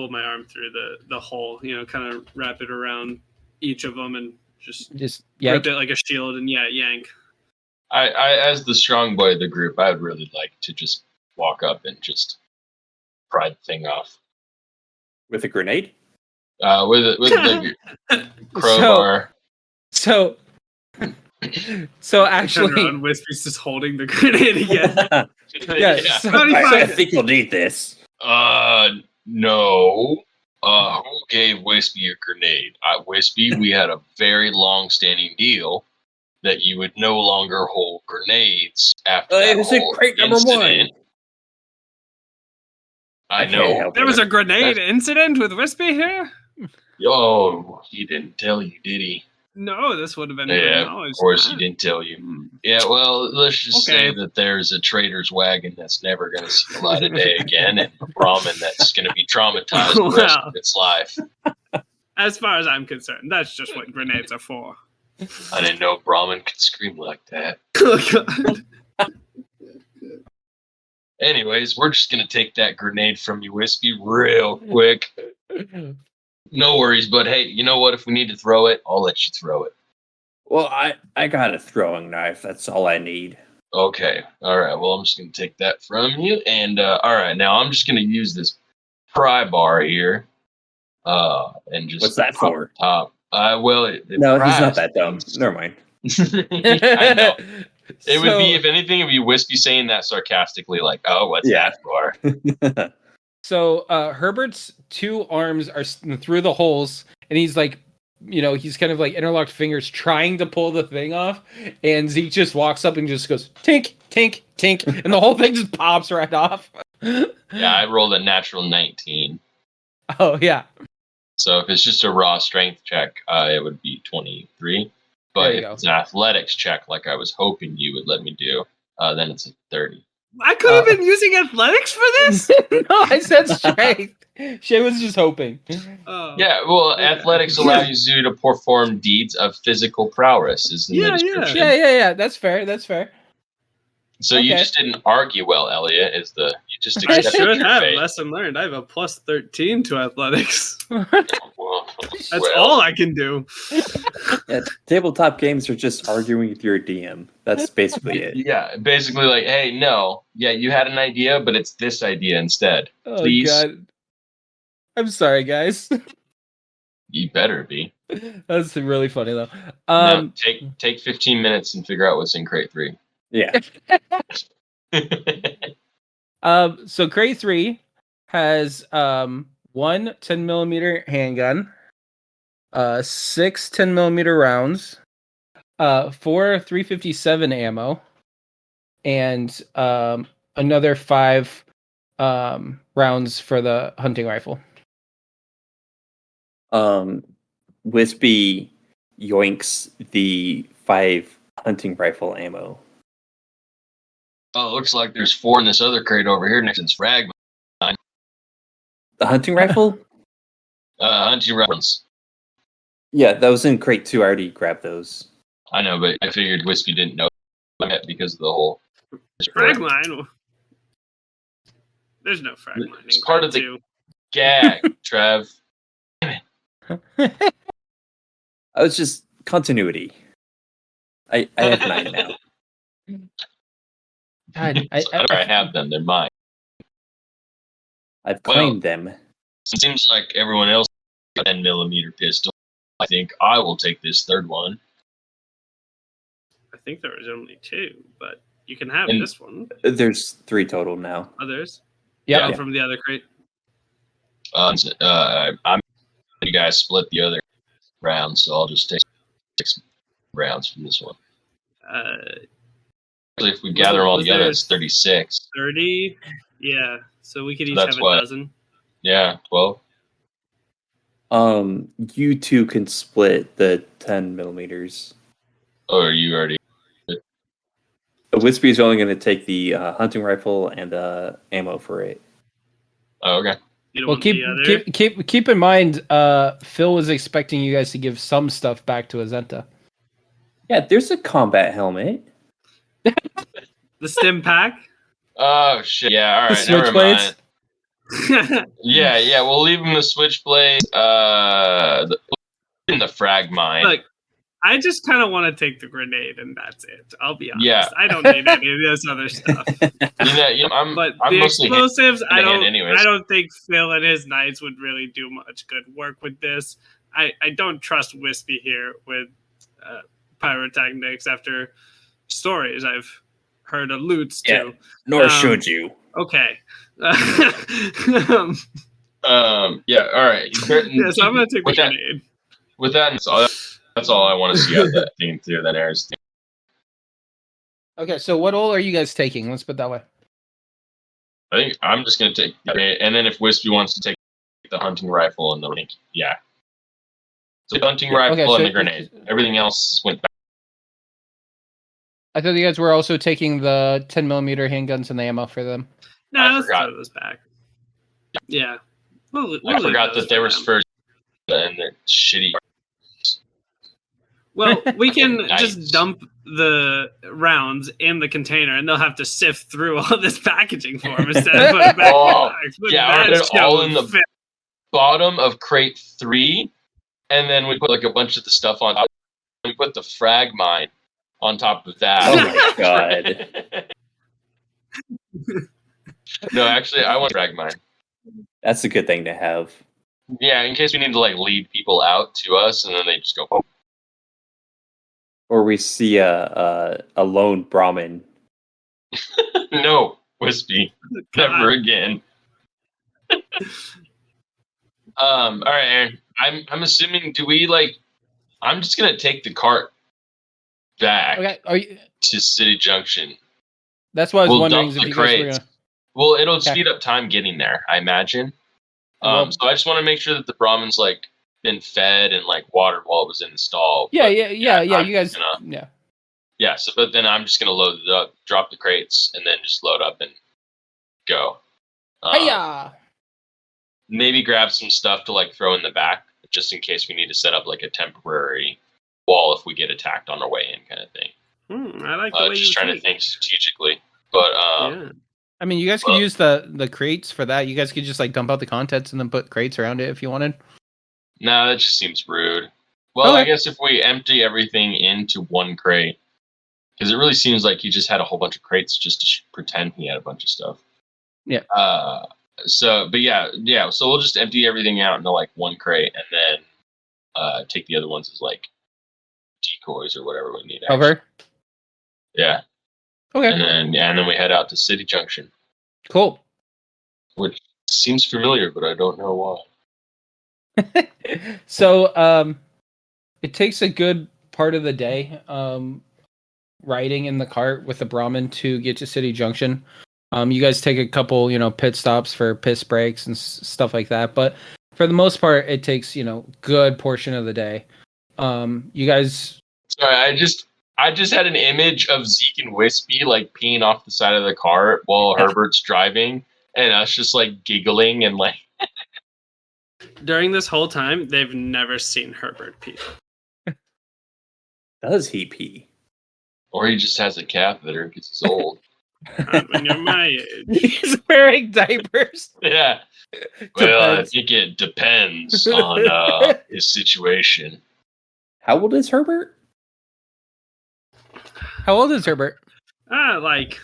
my arm through the hole. Kind of wrap it around each of them and just yank. grip it like a shield and yank. I, as the strong boy of the group, I would really like to just walk up and just pry the thing off With a grenade? with the crowbar. So actually, around, Wispy's just holding the grenade again. yeah. So, I think you'll need this. No. Who gave Wispy a grenade? Wispy, we had a very long-standing deal that you would no longer hold grenades after that It was whole crate number incident. 1. I can't know. help There was a grenade incident with Wispy here? Oh, he didn't tell you, did he? No, this would have been Yeah, good of knowledge. course he didn't tell you. Yeah, well, let's just Okay. say that there's a trader's wagon that's never going to see the light of day again, and a Brahmin that's going to be traumatized the rest Wow. of its life. As far as I'm concerned, that's just what grenades are for. I didn't know Brahmin could scream like that. Oh, God. Anyways, we're just going to take that grenade from you, Wispy, real quick. No worries, but hey, you know what? If we need to throw it, I'll let you throw it. Well, I got a throwing knife. That's all I need. Okay. All right. Well, I'm just going to take that from you. And all right, now I'm just going to use this pry bar here. And just What's that for? Well, it No, he's pries not that dumb. things. Never mind. I know. It would be, So- if anything, it would be Wispy saying that sarcastically, like, "Oh, what's Yeah. that for?" So Herbert's 2 arms are through the holes, and he's like, he's kind of like interlocked fingers trying to pull the thing off, and Zeke just walks up and just goes tink, tink, tink, and the whole thing just pops right off. Yeah, I rolled a natural 19. Oh yeah. So if it's just a raw strength check, it would be 23. But There you if go. it's an athletics check, like I was hoping you would let me do, then it's a 30. I could have been using athletics for this? No, I said strength. Shay was just hoping. Oh. Yeah, well, Okay. athletics allows you to perform deeds of physical prowess, is in Yeah, the yeah. description. Yeah. That's fair. So you Okay. just didn't argue well, Elliot. You just I accepted should your have. fate. Lesson learned. I have a plus 13 to athletics. Well, That's all I can do. Yeah, tabletop games are just arguing with your DM. That's basically it. Yeah, basically like, hey, no, yeah, you had an idea, but it's this idea instead. Oh Please. god. I'm sorry, guys. You better be. That's really funny though. Now, take 15 minutes and figure out what's in crate 3. Yeah. So crate 3 has 1 10mm handgun, 6 10mm rounds, 4 357 ammo, and another 5 rounds for the hunting rifle. Wispy yoinks the 5 hunting rifle ammo. Oh, it looks like there's 4 in this other crate over here next to this frag. The hunting rifle? Hunting rounds. Yeah, that was in crate 2. I already grabbed those. I know, but I figured Wispy didn't know that because of the whole. Frag line. There's no frag line. It's part of the- two. Gag, Trev. I was just continuity. I have 9 now. God, I have them. They're mine. I've Well- claimed them. Seems like everyone else got a 10mm pistol. I think I will take this third one. I think there was only 2, but you can have And- this one. There's 3 total now. Others? yeah. Oh, from the other crate. I'm you guys split the other rounds, so I'll just take 6 rounds from this one. Actually, if we gather them all Was together, there- it's 36. 30? Yeah. So we could each That's have a what- dozen. Yeah, 12. You 2 can split the 10mm. Oh, you already. Wispy is only going to take the hunting rifle and the ammo for it. Oh, okay. You don't Well, want the other? keep in mind, Phil was expecting you guys to give some stuff back to Azenta. Yeah, there's a combat helmet. The stim pack? Oh shit. Yeah. All The right. Never switchblades? mind. Yeah. We'll leave him the switchblade. in the frag mine. Look, I just kind of want to take the grenade, and that's it. I'll be honest. Yeah. I don't need any of this other stuff. I'm the mostly explosives, I anyways. don't think Phil and his knights would really do much good work with this. I don't trust Wispy here with pyrotechnics after stories I've heard alludes to. Yeah, nor should you. Okay. Yeah. All right. So I'm gonna take the grenade. With that, that's all I want to see out of that thing too. That airs. Okay, so what all are you guys taking? Let's put it that way. I think I'm just gonna take, and then if Wispy wants to take the hunting rifle and the link, yeah. So the hunting rifle and the grenade. Everything else went back. I thought you guys were also taking the 10mm handguns and the ammo for them. No, let's throw those back. Yeah. I forgot that there was first and the shitty. Well, we can just dump the rounds in the container, and they'll have to sift through all this packaging for them instead of put it back in the box. Yeah, they're all in the bottom of crate 3, and then we put like a bunch of the stuff on top. We put the frag mine on top of that. Oh my god. No, actually, I want frag mine. That's a good thing to have. Yeah, in case we need to like lead people out to us, and then they just go. Oh. Or we see a lone Brahmin. No, Wispy, never again. All right, Aaron. I'm assuming. Do we like? I'm just gonna take the cart back to City Junction. That's why I was wondering if you guys were gonna. Well, it'll speed up time getting there, I imagine. So I just want to make sure that the Brahmin's like been fed and like watered while it was in the stall. Yeah. You guys. Yeah. So, but then I'm just gonna load it up, drop the crates, and then just load up and go. Maybe grab some stuff to like throw in the back, just in case we need to set up like a temporary wall if we get attacked on our way in, kind of thing. I like the way just trying to think strategically, but yeah. I mean, you guys could use the crates for that. You guys could just like dump out the contents and then put crates around it if you wanted. No, that just seems rude. Well, I guess if we empty everything into one crate, because it really seems like he just had a whole bunch of crates just to pretend he had a bunch of stuff. Yeah. So we'll just empty everything out into like one crate, and then take the other ones as like decoys or whatever we need. Cover. Yeah. Okay. And then we head out to City Junction. Cool. Which seems familiar, but I don't know why. So, it takes a good part of the day, riding in the cart with the Brahmin to get to City Junction. You guys take a couple, pit stops for piss breaks and stuff like that. But for the most part, it takes, good portion of the day. You guys. Sorry, I just had an image of Zeke and Wispy like peeing off the side of the cart while Herbert's driving, and us just like giggling and like. During this whole time, they've never seen Herbert pee. Does he pee? Or he just has a catheter because he's old. When you're my age. He's wearing diapers. Yeah. Well, I think it depends on his situation. How old is Herbert? How old is Herbert? Like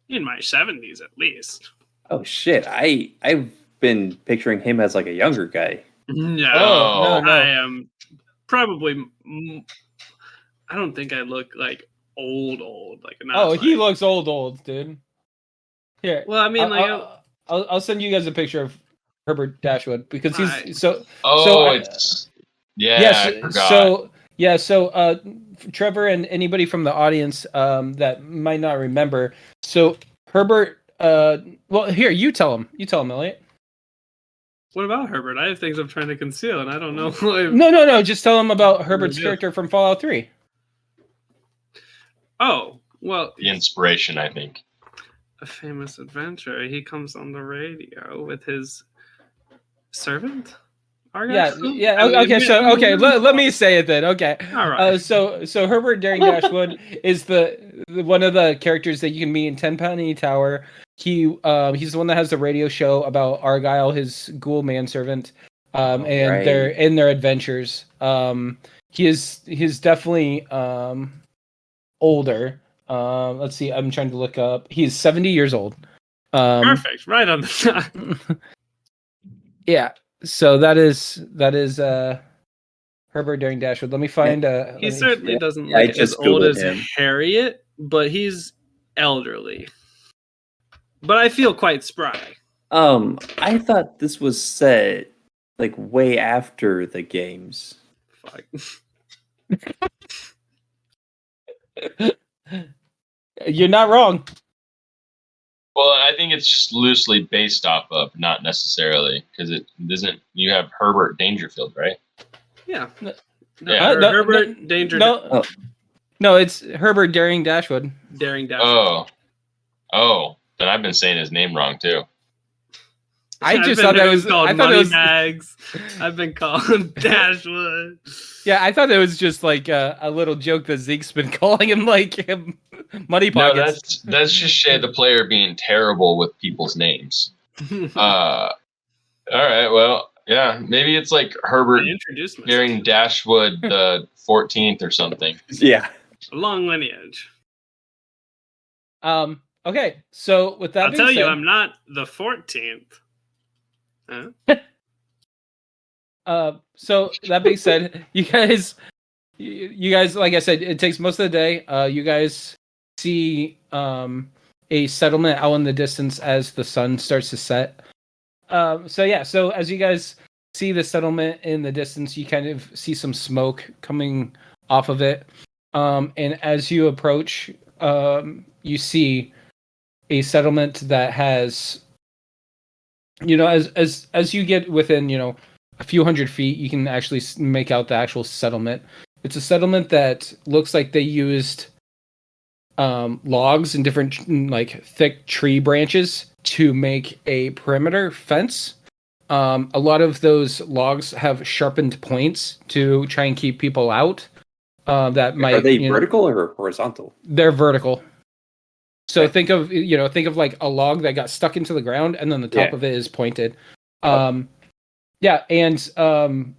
in my 70s at least. Oh shit! I've been picturing him as like a younger guy. No, I am probably. I don't think I look like old. Like he looks old, dude. Here. Well, I mean, I'll send you guys a picture of Herbert Dashwood because he's so. It's I forgot. So Trevor and anybody from the audience that might not remember. So Herbert. Well, here you tell him. You tell him, Elliot. What about Herbert? I have things I'm trying to conceal, and I don't know. No. Just tell him about Herbert's character from Fallout 3. Oh, well. The inspiration, I think. A famous adventure. He comes on the radio with his servant. Yeah. Okay. Let me say it then. Okay. All right. So Herbert Daring Dashwood is the one of the characters that you can meet in 10 Penny Tower. He's the one that has the radio show about Argyle, his ghoul manservant. and they're in their adventures. He's definitely older. Let's see. I'm trying to look up. He's 70 years old. Perfect. Right on the time. Yeah. So that is Herbert during Dashwood. Let me find. He certainly doesn't I look as just old Googled as him. Harriet, but he's elderly. But I feel quite spry. I thought this was set like way after the games. Fuck. You're not wrong. Well, I think it's just loosely based off of, not necessarily, because it doesn't. You have Herbert Dangerfield, right? Yeah. Yeah. Herbert Danger. No, it's Herbert Daring Dashwood. Daring Dashwood. Oh. Then I've been saying his name wrong too. I just thought that was called I thought it was Moneybags. I've been called Dashwood. Yeah, I thought it was just like a little joke that Zeke's been calling him Money Pockets. No, that's just Shea the player being terrible with people's names. All right, well, yeah, maybe it's like Herbert Daring Dashwood the 14th or something. Yeah, a long lineage. Okay, so with that, I'll tell you, I'm not the 14th. Huh? So that being said, you guys, like I said, it takes most of the day. You guys see a settlement out in the distance as the sun starts to set. So as you guys see the settlement in the distance, you kind of see some smoke coming off of it. And as you approach, you see a settlement that has, as you get within, a few hundred feet, you can actually make out the actual settlement. It's a settlement that looks like they used logs and different like thick tree branches to make a perimeter fence. A lot of those logs have sharpened points to try and keep people out. Are they vertical or horizontal? They're vertical. So think of like a log that got stuck into the ground, and then the top of it is pointed. Yeah, and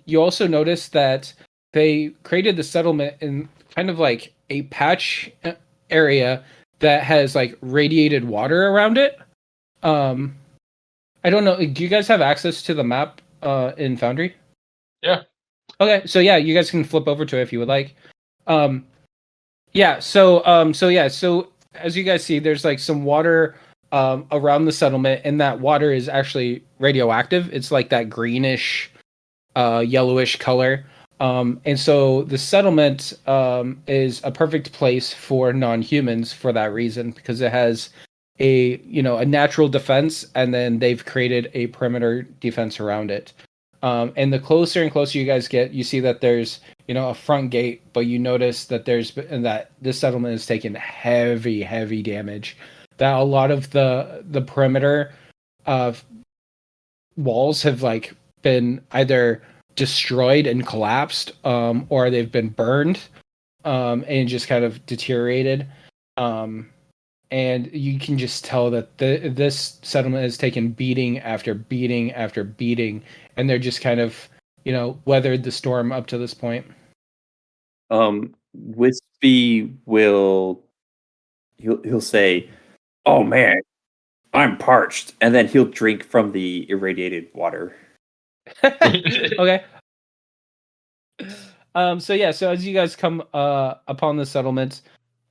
you also notice that they created the settlement in kind of like a patch area that has like radiated water around it. I don't know. Do you guys have access to the map in Foundry? Yeah. Okay, so yeah, you guys can flip over to it if you would like. So as you guys see, there's like some water around the settlement, and that water is actually radioactive. It's like that greenish, yellowish color. And so the settlement is a perfect place for non-humans for that reason, because it has a natural defense, and then they've created a perimeter defense around it. And the closer and closer you guys get, you see that there's a front gate, but you notice that that this settlement has taken heavy damage. That a lot of the perimeter walls have like been either destroyed and collapsed, or they've been burned, and just kind of deteriorated. And you can just tell that this settlement has taken beating after beating after beating, and they're just kind of weathered the storm up to this point. Wispy will he'll say, "Oh man, I'm parched," and then he'll drink from the irradiated water. Okay. So as you guys come upon the settlement,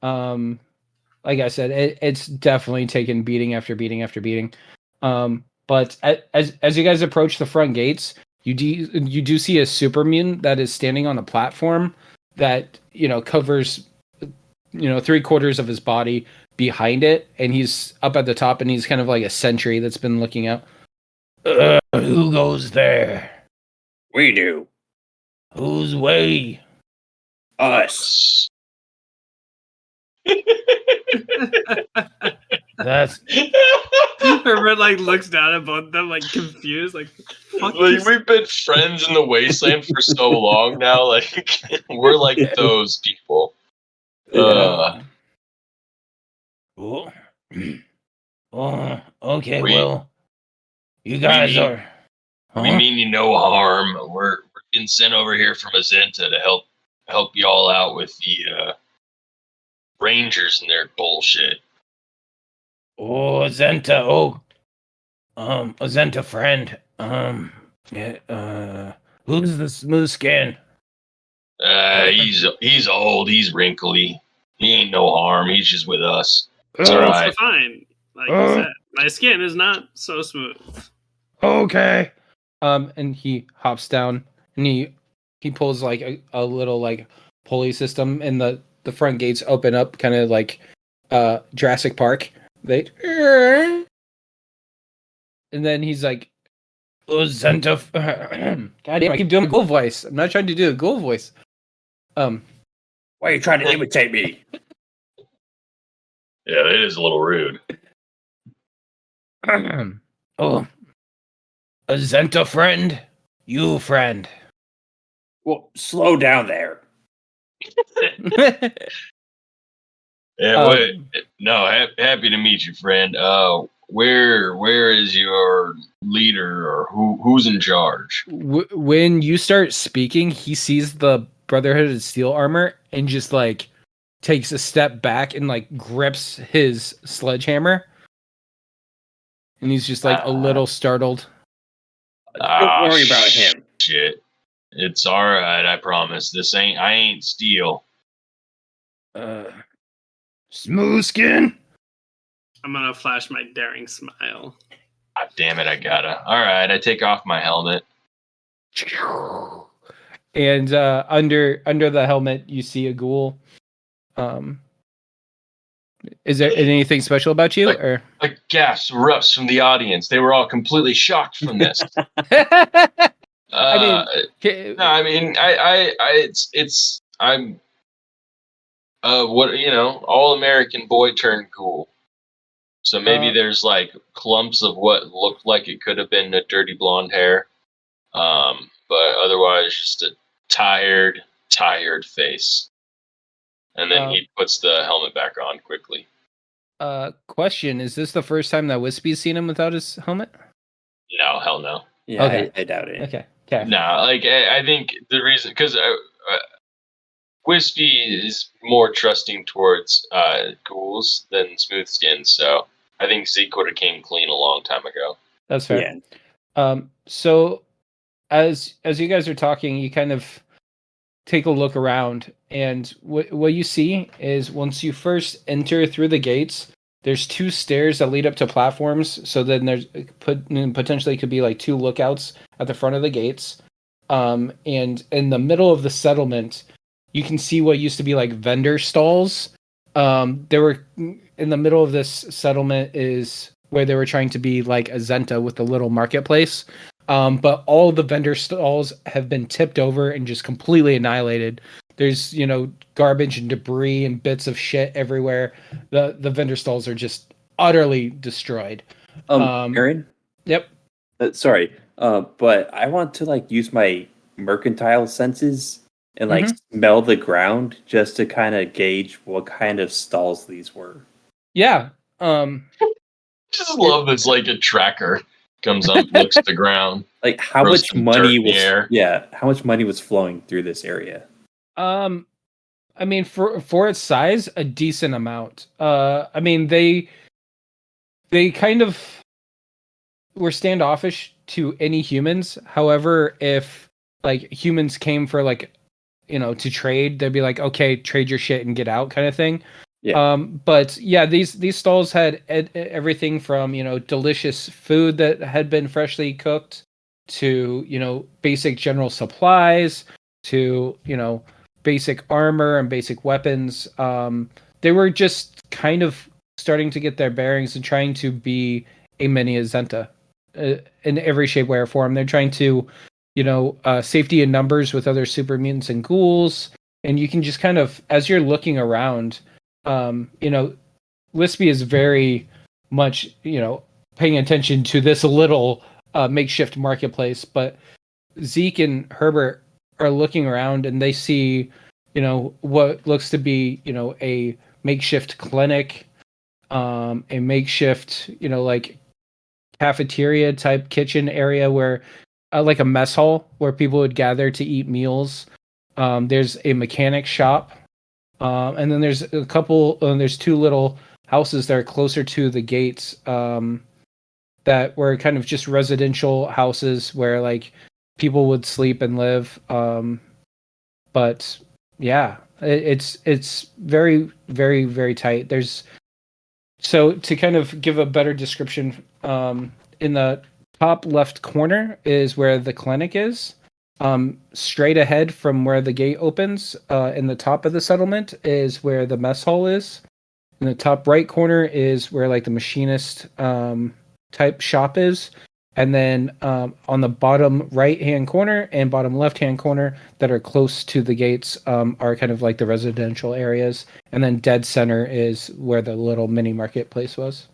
like I said, it's definitely taken beating after beating after beating. But as you guys approach the front gates, you do see a supermutant that is standing on a platform that covers 3/4 of his body behind it, and he's up at the top, and he's kind of like a sentry that's been looking out. Who goes there? We do. Whose way? Us. That's Herbert like looks down at both of them like confused, like we've been friends in the wasteland for so long now, like we're like those people. Okay, well, you guys are We mean you no harm. We're getting sent over here from Azenta to help y'all out with the Rangers and their bullshit. Oh, Azenta. Oh, Azenta friend. Who's the smooth skin? He's old. He's wrinkly. He ain't no harm. He's just with us. It's Oh, all Also right. fine. Like you said, my skin is not so smooth. Okay. And he hops down and he pulls like a little like pulley system, and the front gates open up, kind of like Jurassic Park. They and then he's like, "Oh, Zenta." God damn, I keep doing a ghoul voice. I'm not trying to do a ghoul voice. Why are you trying to imitate me? Yeah, that is a little rude. Oh, a Zenta friend, you friend. Well, slow down there. Yeah, happy to meet you, friend. Where is your leader, or who's in charge? When you start speaking, he sees the Brotherhood of Steel armor and just like takes a step back and like grips his sledgehammer, and he's just like a little startled. Don't worry about him. Shit, it's all right. I promise. I ain't steel. Smooth skin. I'm gonna flash my daring smile. God damn it! I gotta. All right, I take off my helmet. And under the helmet, you see a ghoul. Is there anything special about you, or? Like gasps erupts from the audience. They were all completely shocked from this. I mean, I'm all American boy turned ghoul. So maybe there's like clumps of what looked like it could have been a dirty blonde hair, but otherwise just a tired face. And then he puts the helmet back on quickly. Question: is this the first time that Wispy's seen him without his helmet? No, hell no. Yeah, Okay. I doubt it. Okay. No, like I think the reason, because Wispy is more trusting towards ghouls than smooth skin, so I think Zeke would have came clean a long time ago. That's fair. Yeah. So as you guys are talking, you kind of take a look around, and what you see is once you first enter through the gates, there's two stairs that lead up to platforms. So then there's potentially could be like two lookouts at the front of the gates. And in the middle of the settlement, you can see what used to be like vendor stalls. There were in the middle of this settlement is where they were trying to be like Azenta with the little marketplace. But all the vendor stalls have been tipped over and just completely annihilated. There's, garbage and debris and bits of shit everywhere. The vendor stalls are just utterly destroyed. Aaron? Yep. Sorry, but I want to like use my mercantile senses and like smell the ground just to kind of gauge what kind of stalls these were. Yeah. Just love this like a tracker comes up, looks at the ground. Like how much money was flowing through this area? I mean, for its size, a decent amount. I mean, they kind of were standoffish to any humans. However, if like humans came for like, to trade, they'd be like, okay, trade your shit and get out, kind of thing. Yeah. But yeah, these stalls had everything from delicious food that had been freshly cooked to basic general supplies to basic armor and basic weapons. They were just kind of starting to get their bearings and trying to be a mini Azenta in every shape, way, or form. They're trying to, safety in numbers with other super mutants and ghouls. And you can just kind of, as you're looking around, Wispy is very much, paying attention to this little makeshift marketplace. But Zeke and Herbert are looking around and they see, what looks to be, a makeshift clinic, a makeshift, like cafeteria type kitchen area where like a mess hall where people would gather to eat meals. There's a mechanic shop, and then there's a couple. There's two little houses that are closer to the gates, that were kind of just residential houses where like people would sleep and live. But yeah, it's very very very tight. There's So to kind of give a better description, in the top left corner is where the clinic is. Straight ahead from where the gate opens, in the top of the settlement is where the mess hall is. In the top right corner is where like the machinist type shop is. And then on the bottom right hand corner and bottom left hand corner that are close to the gates are kind of like the residential areas. And then dead center is where the little mini marketplace was.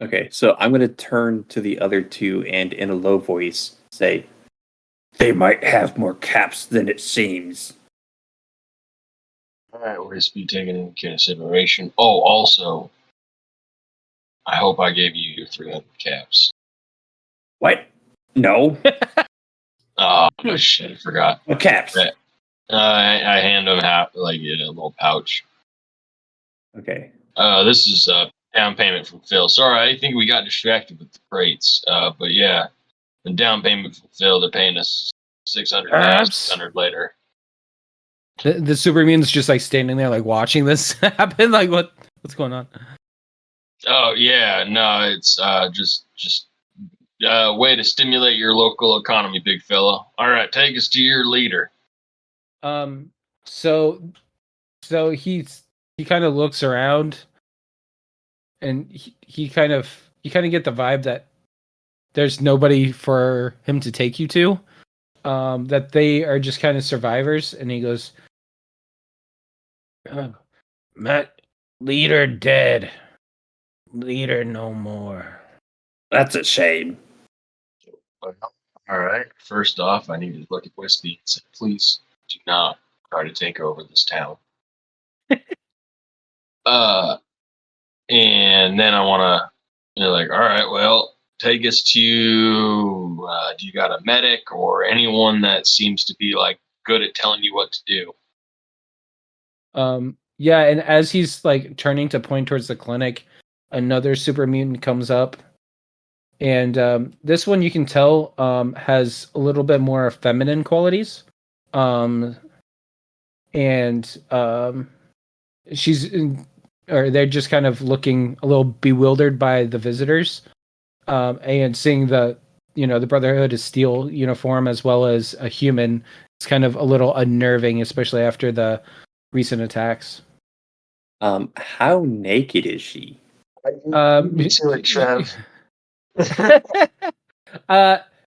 Okay, so I'm going to turn to the other two and in a low voice say, they might have more caps than it seems. All right, we're be taken into consideration. Oh, also, I hope I gave you your 300 caps. What? No. Oh, shit, I forgot. What caps? Right. I hand him half, like in a little pouch. Okay. This is down payment from Phil. Sorry, I think we got distracted with the crates. But yeah, the down payment from Phil. They're paying us 600 now, 600 later. The super mutant's just like standing there, like watching this happen. Like, what's going on? Oh yeah, no, it's just way to stimulate your local economy, big fella. All right, take us to your leader. So he kind of looks around, and he kind of get the vibe that there's nobody for him to take you to. That they are just kind of survivors, and he goes, Matt, leader dead. Leader no more. That's a shame. Well, all right. First off, I need to look at Whiskey and say, please do not try to take over this town. And then I want to, like, all right, well, take us to. Do you got a medic or anyone that seems to be like good at telling you what to do? Yeah, and as he's like turning to point towards the clinic, another super mutant comes up, and this one you can tell has a little bit more feminine qualities, and they're just kind of looking a little bewildered by the visitors, and seeing the Brotherhood of Steel uniform as well as a human. It's kind of a little unnerving, especially after the recent attacks. How naked is she? Trav.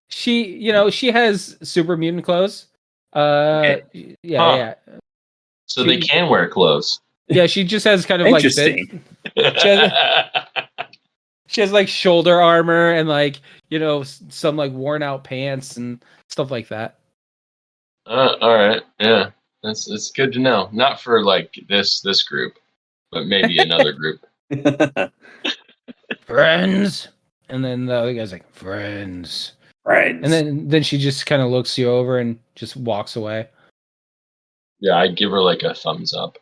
She has super mutant clothes. Okay. Yeah. So they can wear clothes. Yeah, she just has kind of Interesting. She has like shoulder armor and like some like worn out pants and stuff like that. All right, yeah, that's good to know. Not for like this group, but maybe another group. Friends, and then the other guy's like friends, Friends. and then she just kind of looks you over and just walks away. Yeah, I give her like a thumbs up.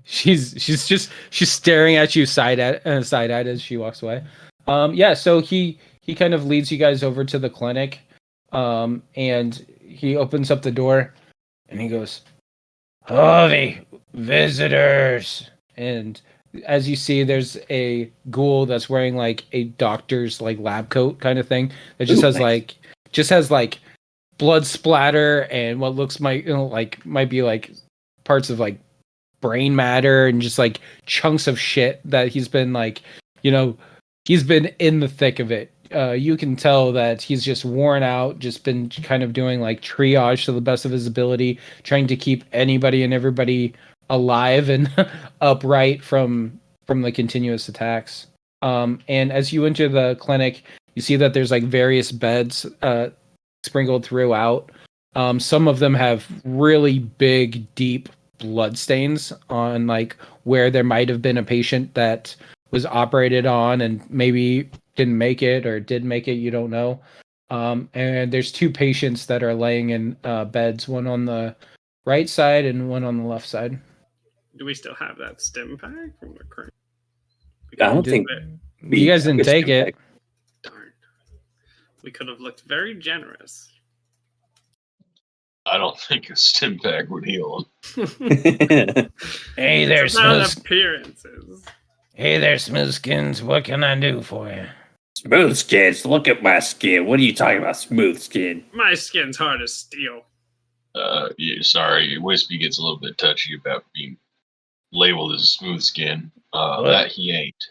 she's staring at you side-eyed as she walks away. Yeah, so he kind of leads you guys over to the clinic, and he opens up the door and he goes, "Howdy, visitors." And as you see, there's a ghoul that's wearing like a doctor's like lab coat kind of thing that just has like blood splatter and what looks might be like parts of like brain matter and just like chunks of shit that he's been like, he's been in the thick of it. You can tell that he's just worn out, just been kind of doing like triage to the best of his ability, trying to keep anybody and everybody alive and upright from the continuous attacks. And as you enter the clinic, you see that there's like various beds sprinkled throughout. Some of them have really big, deep blood stains on like where there might have been a patient that was operated on and maybe didn't make it or did make it, you don't know. And there's two patients that are laying in beds, one on the right side and one on the left side. Do we still have that stim pack from the current? I don't think You guys didn't take it. Darn. We could have looked very generous. I don't think a stim pack would heal him. Hey there, It's about Smooth. appearances. Hey there, Smoothskins. What can I do for you? Smooth skins. Look at my skin. What are you talking about, smooth skin? My skin's hard as steel. Yeah, sorry, Wispy gets a little bit touchy about being labeled as a smooth skin. That he ain't.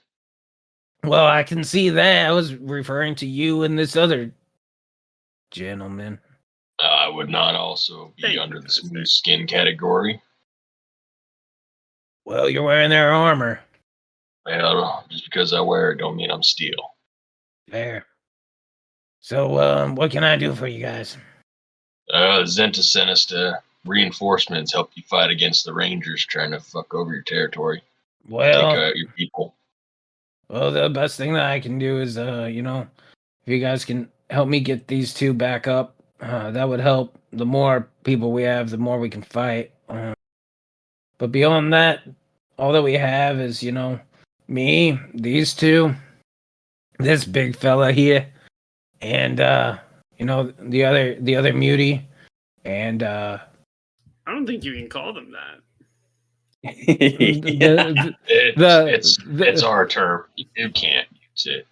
Well, I can see that. I was referring to you and this other gentleman. I would not also be Thank you, under the Mister. smooth skin category. Well, you're wearing their armor. Well, just because I wear it don't mean I'm steel. Fair. So, what can I do for you guys? Azenta sent us to reinforcements help you fight against the Rangers trying to fuck over your territory. Take Well, out your people. the best thing that I can do is, if you guys can help me get these two back up, that would help. The more people we have, the more we can fight. But beyond that, all that we have is, me, these two, this big fella here, and the other mutie, and I don't think you can call them that. It's our term. You can't use it.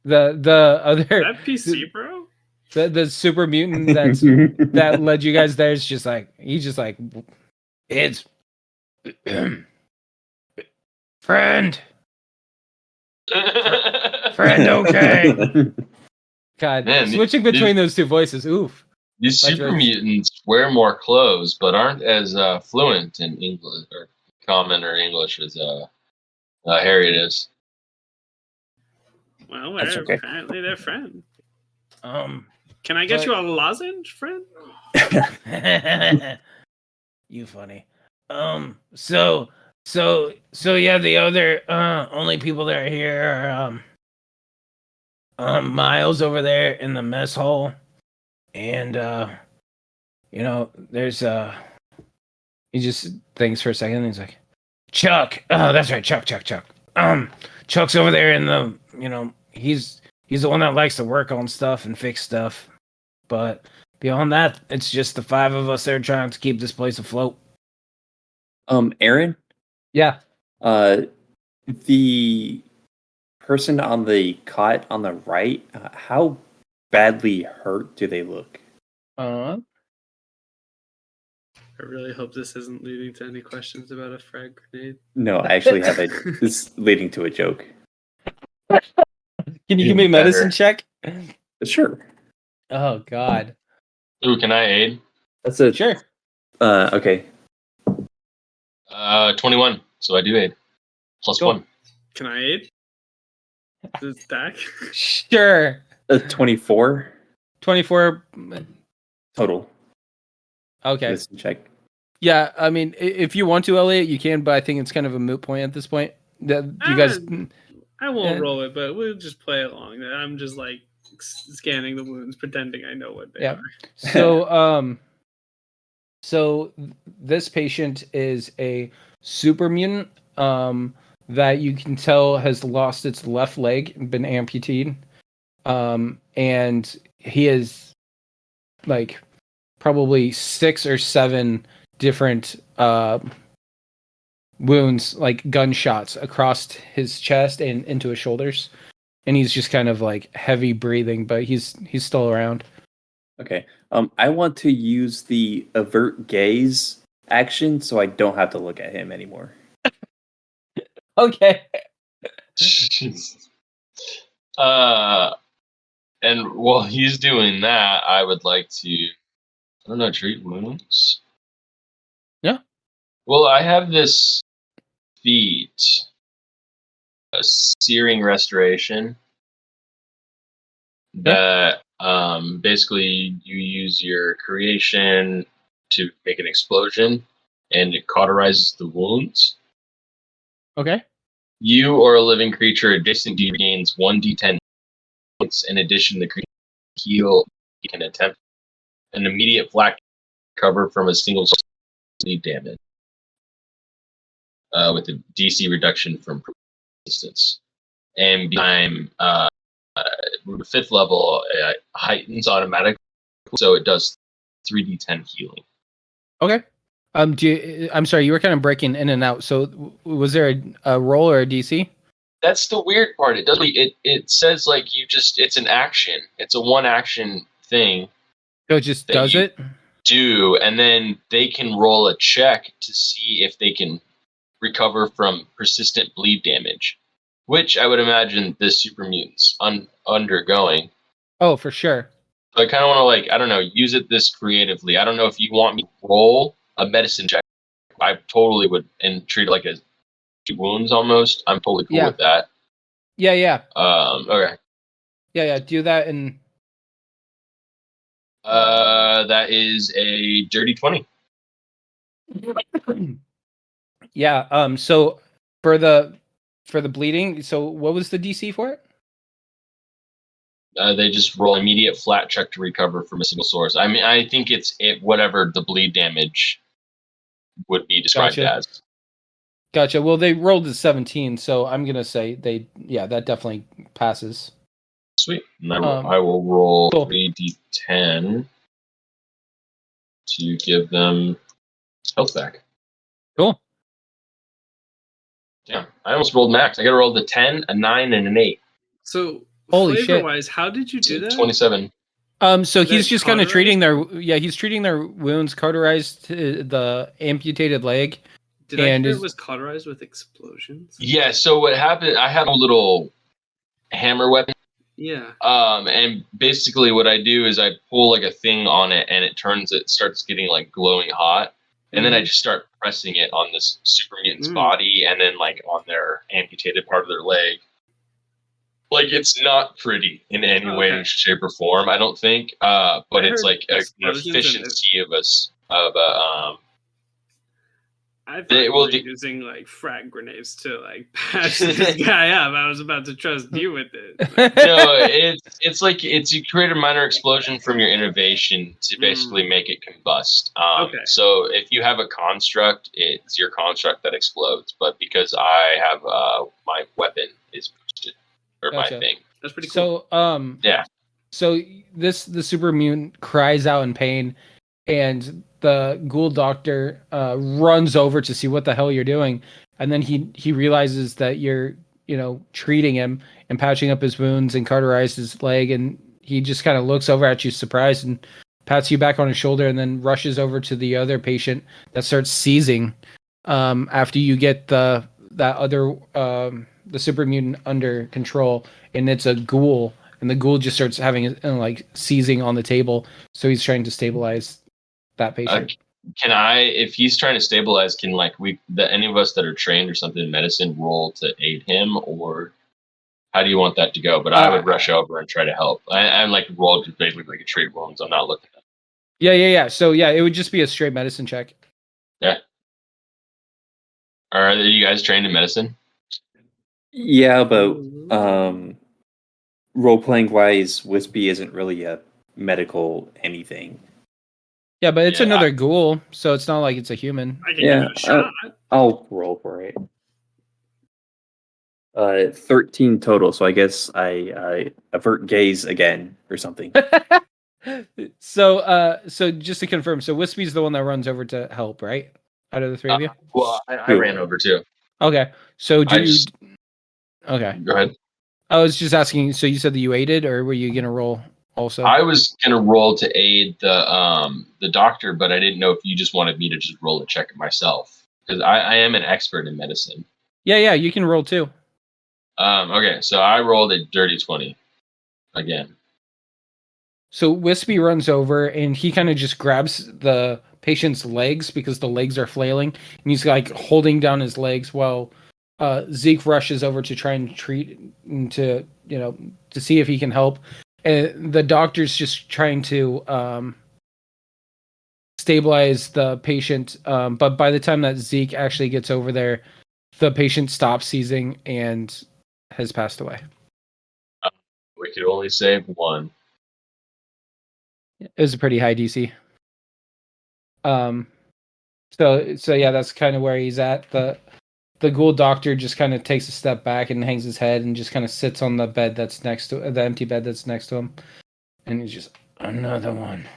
the other That PC, bro? the super mutant that led you guys there is just like he's just like it's friend. Friend, okay. God, Man, switching between those two voices, oof. These Like super those- mutants wear more clothes, but aren't as fluent in English or common or English as Harriet is. Well, That's we're okay. apparently their friend. Can I get but- you a lozenge, friend? You funny. So yeah, the other only people that are here are Miles over there in the mess hall, and there's he just thinks for a second and he's like, Chuck. Oh, that's right, Chuck. Chuck's over there in the he's the one that likes to work on stuff and fix stuff. But beyond that, it's just the five of us that are trying to keep this place afloat. Aaron, Yeah. the person on the cot on the right, how badly hurt do they look? I really hope this isn't leading to any questions about a frag grenade. No, I actually have it. It's leading to a joke. Can you give me a Even better. medicine check? Sure. Oh God. Ooh, can I aid? That's a Sure. Okay. 21. So I do aid. Plus Cool. 1. Can I aid? Is it stack? Sure. 24 24. total. Okay. Medicine check. Yeah, I mean, if you want to, Elliot, you can, but I think it's kind of a moot point at this point. That you guys. I won't Yeah. roll it, but we'll just play along. I'm just like scanning the wounds, pretending I know what they Yeah. are. So this patient is a super mutant that you can tell has lost its left leg and been amputated. And he is like probably 6 or 7 different wounds, like gunshots across his chest and into his shoulders. And he's just kind of like heavy breathing, but he's still around. Okay. I want to use the avert gaze action so I don't have to look at him anymore. Okay. Jesus. And while he's doing that, I would like to, treat wounds. Yeah. Well, I have this feat, a searing restoration, that basically you use your creation to make an explosion, and it cauterizes the wounds. Okay. You or a living creature adjacent to you gains 1d10 points. In addition, the creature heal. You can attempt an immediate flat cover from a single bleed damage with a DC reduction from resistance. And behind the 5th level, heightens automatically, so it does 3d10 healing. Okay. I'm sorry, you were kind of breaking in and out. So was there a roll or a DC? That's the weird part. It does. It says like it's an action. It's a one action thing. So it just does it? Do, and then they can roll a check to see if they can recover from persistent bleed damage, which I would imagine the super mutants undergoing. Oh, for sure. So I kind of want to I don't know, use it this creatively. I don't know if you want me to roll a medicine check. I totally would and treat it like a wounds almost. I'm totally cool with that. Yeah. Okay. Yeah. Do that and. That is a dirty 20. Yeah. So for the bleeding, so what was the DC for it? They just roll immediate flat check to recover from a single source. I mean, I think it's whatever the bleed damage would be described as. Gotcha. Well, they rolled a 17, so I'm gonna say that definitely passes. Sweet. And I will roll cool. 3d10 to give them health back. Cool. Yeah, I almost rolled max. I got to roll the 10, a 9, and an 8. So holy flavor-wise, shit. how did you do that? 27. So he's just kind of treating he's treating their wounds, cauterized the amputated leg. Did I hear it was cauterized with explosions? Yeah, so what happened, I have a little hammer weapon. Yeah. And basically what I do is I pull like a thing on it and it starts getting like glowing hot. And then I just start pressing it on this super mutant's body and then like on their amputated part of their leg. Like it's not pretty in any way, shape, or form, I don't think. But it's like an efficiency I thought you were using like frag grenades to like patch this guy up. I was about to trust you with it. No, it's like you create a minor explosion from your innovation to basically make it combust. So if you have a construct, it's your construct that explodes. But because I have my weapon is boosted or my thing. That's pretty cool. So yeah. So the super mutant cries out in pain, and the ghoul doctor runs over to see what the hell you're doing, and then he realizes that you're treating him and patching up his wounds and cauterized his leg, and he just kind of looks over at you surprised and pats you back on his shoulder, and then rushes over to the other patient that starts seizing after you get the super mutant under control, and it's a ghoul, and the ghoul just starts having like seizing on the table, so he's trying to stabilize that patient. Can I, if he's trying to stabilize, can any of us that are trained or something in medicine roll to aid him, or how do you want that to go? But I would rush over and try to help. I'm like roll just basically like a treat wounds. I'm not looking at it. Yeah. So yeah, it would just be a straight medicine check. Yeah. Are you guys trained in medicine? Yeah, but role-playing wise, Wispy isn't really a medical anything. Yeah, but it's another ghoul, so it's not like it's a human. I can give it a shot. I'll roll for it. 13 total, so I guess I avert gaze again or something. So just to confirm, so Wispy's the one that runs over to help, right? Out of the three of you? Well, I ran over too. Okay. So okay. Go ahead. I was just asking, so you said that you aided, or were you gonna roll also? I was gonna roll to aid the doctor, but I didn't know if you just wanted me to just roll a check myself, because I am an expert in medicine. Yeah, you can roll too. Okay, so I rolled a dirty 20 again. So Wispy runs over and he kind of just grabs the patient's legs because the legs are flailing, and he's like holding down his legs while Zeke rushes over to try and treat to see if he can help. And the doctor's just trying to stabilize the patient, but by the time that Zeke actually gets over there, the patient stops seizing and has passed away. We could only save one. It was a pretty high DC. So yeah, that's kind of where he's at. The ghoul doctor just kind of takes a step back and hangs his head and just kind of sits on the bed that's next to the empty bed that's next to him, and he's just another one.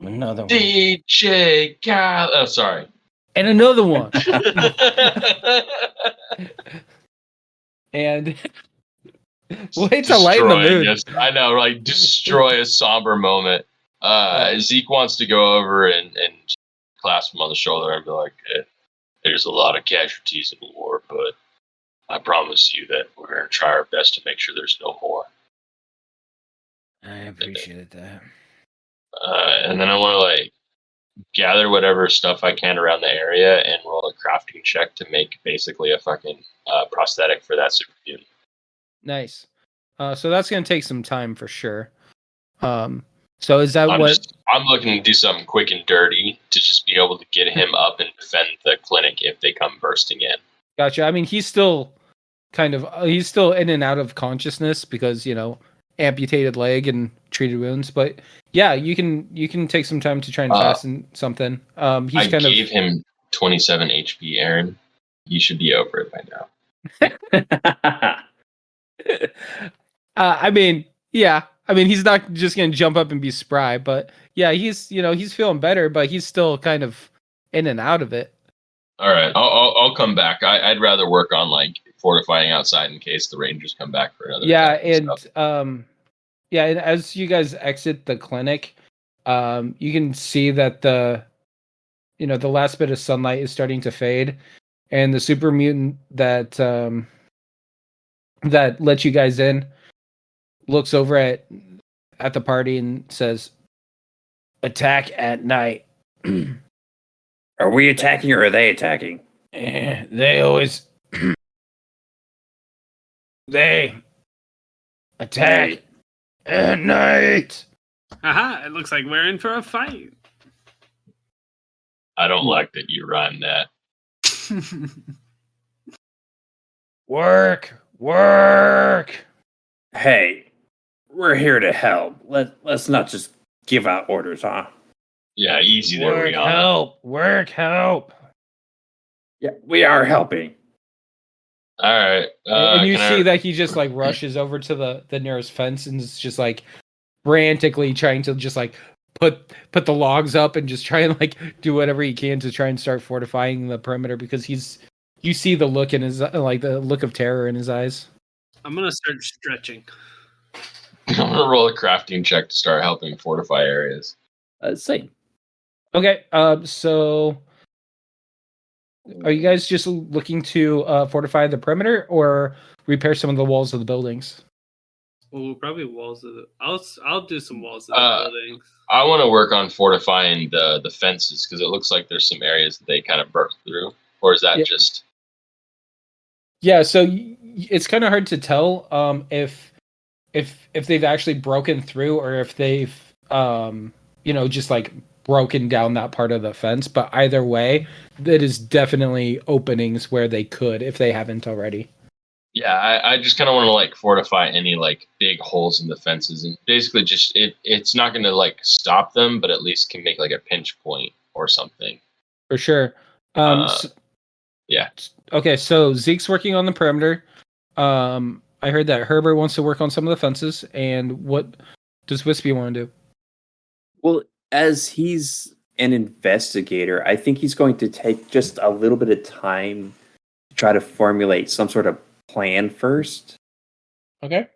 DJ God. Oh, sorry. And another one. And way to lighten the mood. I know, like destroy a somber moment. Zeke wants to go over and clasp him on the shoulder and be like, there's a lot of casualties in the war, but I promise you that we're going to try our best to make sure there's no more. I appreciate that. And then I want to like gather whatever stuff I can around the area and roll a crafting check to make basically a fucking prosthetic for that super mutant. Nice. So that's going to take some time for sure. So is that I'm looking to do something quick and dirty to just be able to get him up and defend the clinic if they come bursting in. Gotcha. I mean, he's still he's still in and out of consciousness because, amputated leg and treated wounds, but yeah, you can take some time to try and fasten something. I gave him 27 HP, Aaron. You should be over it by now. I mean, yeah. I mean, he's not just going to jump up and be spry, but yeah, he's feeling better, but he's still kind of in and out of it. All right, I'll come back. I'd rather work on like fortifying outside in case the Rangers come back for another. Yeah, and and as you guys exit the clinic, you can see that the last bit of sunlight is starting to fade, and the super mutant that that let you guys in looks over at the party and says, "Attack at night." Are we attacking or are they attacking? They always they attack at night. Aha! It looks like we're in for a fight. I don't like that you rhymed that. Work. Hey, we're here to help. Let's not just give out orders, huh? Yeah, easy there, Rihanna. Work, help. Yeah, we are helping. All right. And you see that he just like rushes over to the nearest fence and is just like frantically trying to just like put the logs up and just try and like do whatever he can to try and start fortifying the perimeter because you see the look in his like the look of terror in his eyes. I'm gonna start stretching. I'm gonna roll a crafting check to start helping fortify areas. Same. Okay. So are you guys just looking to fortify the perimeter or repair some of the walls of the buildings? Well, probably walls of the. I'll do some walls of the buildings. I want to work on fortifying the fences because it looks like there's some areas that they kind of burst through, or is that just? Yeah, so it's kind of hard to tell if they've actually broken through or if they've just like broken down that part of the fence. But either way, that is definitely openings where they could if they haven't already. Yeah, I just kind of want to like fortify any like big holes in the fences and basically just it's not going to like stop them, but at least can make like a pinch point or something. For sure. Yeah. Okay, so Zeke's working on the perimeter. I heard that Herbert wants to work on some of the fences. And what does Wispy want to do? Well, as he's an investigator, I think he's going to take just a little bit of time to try to formulate some sort of plan first. Okay.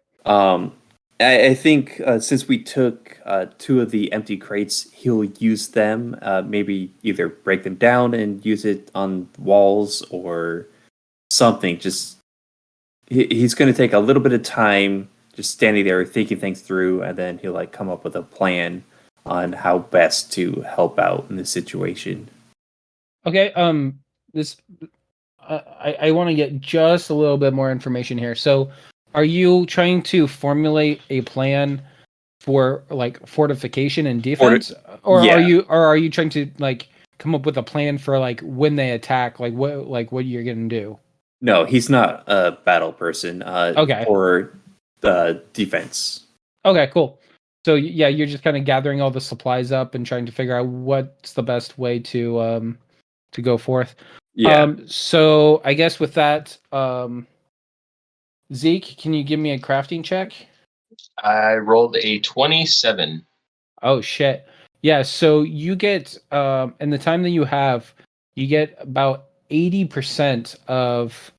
I think since we took 2 of the empty crates, he'll use them, maybe either break them down and use it on walls or something. Just he's going to take a little bit of time just standing there thinking things through, and then he'll like come up with a plan on how best to help out in this situation. Okay. I want to get just a little bit more information here. So, are you trying to formulate a plan for like fortification and defense, or are you trying to like come up with a plan for like when they attack, like what you're gonna do? No, he's not a battle person. Okay. For the defense. Okay, cool. So yeah, you're just kind of gathering all the supplies up and trying to figure out what's the best way to go forth. Yeah. So I guess with that, Zeke, can you give me a crafting check? I rolled a 27. Oh shit. Yeah, so you get in the time that you have, you get about 80% of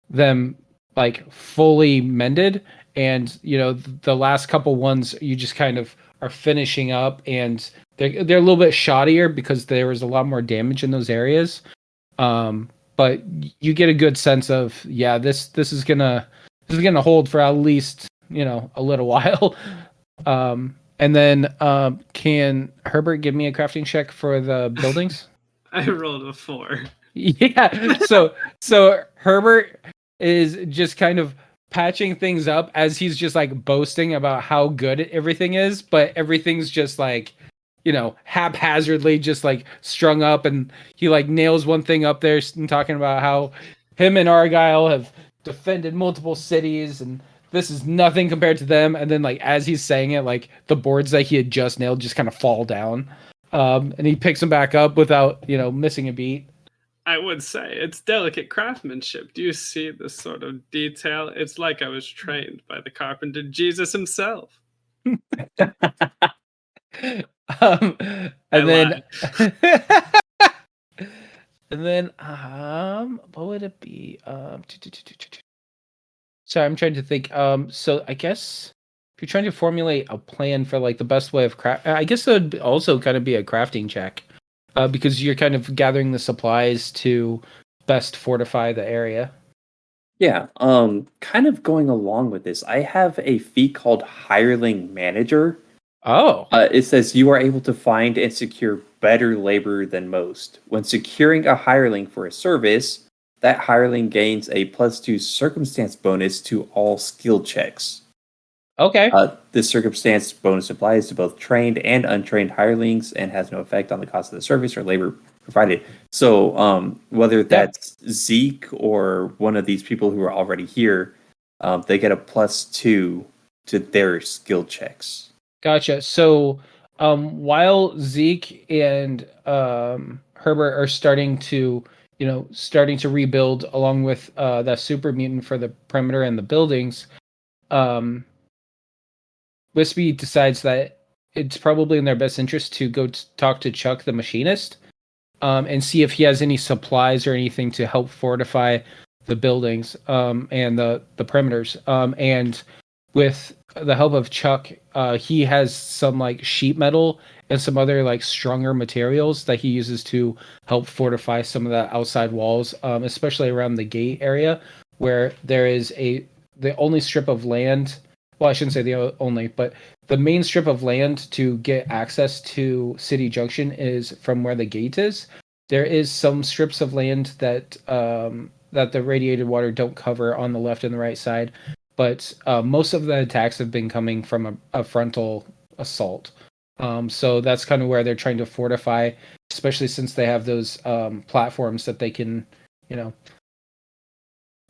them like fully mended, and the last couple ones you just kind of are finishing up, and they're a little bit shoddier because there was a lot more damage in those areas. But you get a good sense of, yeah, this is gonna hold for at least a little while. And then can Herbert give me a crafting check for the buildings? I rolled a 4. Yeah. So Herbert is just kind of patching things up as he's just like boasting about how good everything is, but everything's just like, haphazardly just like strung up, and he like nails one thing up there and talking about how him and Argyle have defended multiple cities and this is nothing compared to them. And then like as he's saying it, like the boards that he had just nailed just kind of fall down. And he picks them back up without, missing a beat. I would say it's delicate craftsmanship. Do you see this sort of detail? It's like I was trained by the carpenter Jesus himself. And then and then what would it be? Sorry, I'm trying to think. So I guess if you're trying to formulate a plan for like the best way of craft, I guess that would also kind of be a crafting check, because you're kind of gathering the supplies to best fortify the area. Yeah. Kind of going along with this, I have a feat called Hireling Manager. Oh, It says you are able to find and secure better labor than most. When securing a hireling for a service, that hireling gains a +2 circumstance bonus to all skill checks. okay. This circumstance bonus applies to both trained and untrained hirelings and has no effect on the cost of the service or labor provided. So, whether that's Zeke or one of these people who are already here, they get a +2 to their skill checks. Gotcha. So, while Zeke and Herbert are starting to rebuild along with that super mutant for the perimeter and the buildings, Wispy decides that it's probably in their best interest to go talk to Chuck, the machinist, and see if he has any supplies or anything to help fortify the buildings and the perimeters. And with the help of Chuck, he has some like sheet metal and some other like stronger materials that he uses to help fortify some of the outside walls, especially around the gate area where there is the only strip of land. Well, I shouldn't say the only, but the main strip of land to get access to City Junction is from where the gate is. There is some strips of land that the radiated water don't cover on the left and the right side, but most of the attacks have been coming from a frontal assault. So that's kind of where they're trying to fortify, especially since they have those platforms that they can,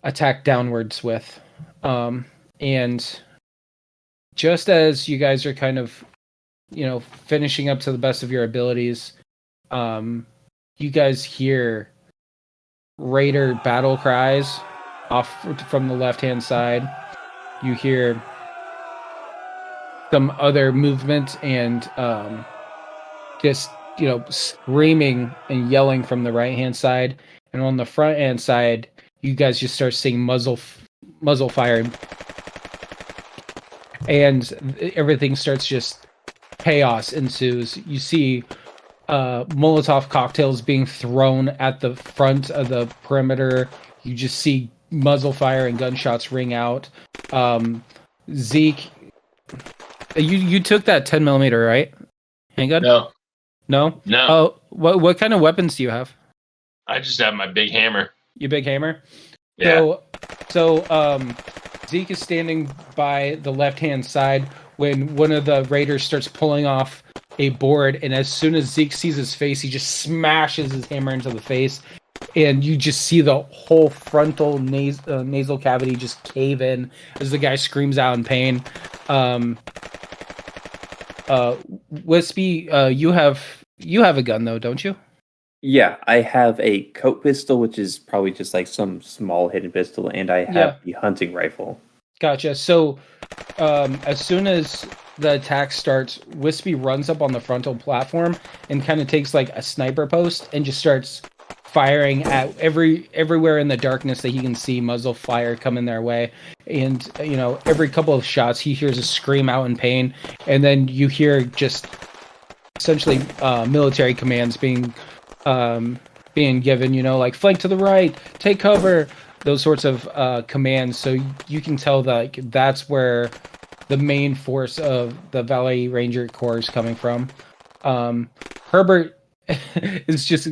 attack downwards with. And just as you guys are kind of, finishing up to the best of your abilities, you guys hear Raider battle cries off from the left-hand side. You hear some other movement and just, screaming and yelling from the right-hand side. And on the front-hand side, you guys just start seeing muzzle fire. And everything starts just chaos ensues. You see Molotov cocktails being thrown at the front of the perimeter. You just see muzzle fire and gunshots ring out. Zeke, you took that 10mm, right? Handgun? No. No? No. Oh, what kind of weapons do you have? I just have my big hammer. You big hammer? Yeah. So Zeke is standing by the left-hand side when one of the raiders starts pulling off a board, and as soon as Zeke sees his face, he just smashes his hammer into the face, and you just see the whole frontal nasal cavity just cave in as the guy screams out in pain. Wispy, you have a gun though, don't you? Yeah, I have a coat pistol, which is probably just like some small hidden pistol, and I have the hunting rifle. Gotcha. So, as soon as the attack starts, Wispy runs up on the frontal platform and kind of takes like a sniper post and just starts firing at everywhere in the darkness that he can see, muzzle fire coming their way. And every couple of shots, he hears a scream out in pain, and then you hear just essentially military commands being given. Like flank to the right, take cover. Those sorts of commands, so you can tell that that's where the main force of the Valley Ranger Corps is coming from. Herbert is just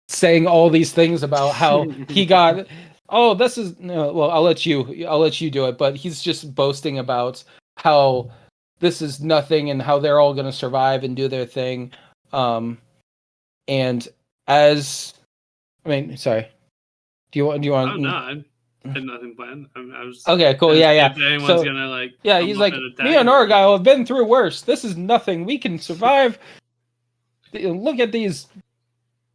saying all these things about how he got. Oh, this is no. Well, I'll let you do it. But he's just boasting about how this is nothing and how they're all going to survive and do their thing. And sorry. Do you want? Oh no, I had nothing planned. I was okay. Cool. Yeah. If anyone's gonna he's like, me and Argyle have been through worse. This is nothing. We can survive. Look at these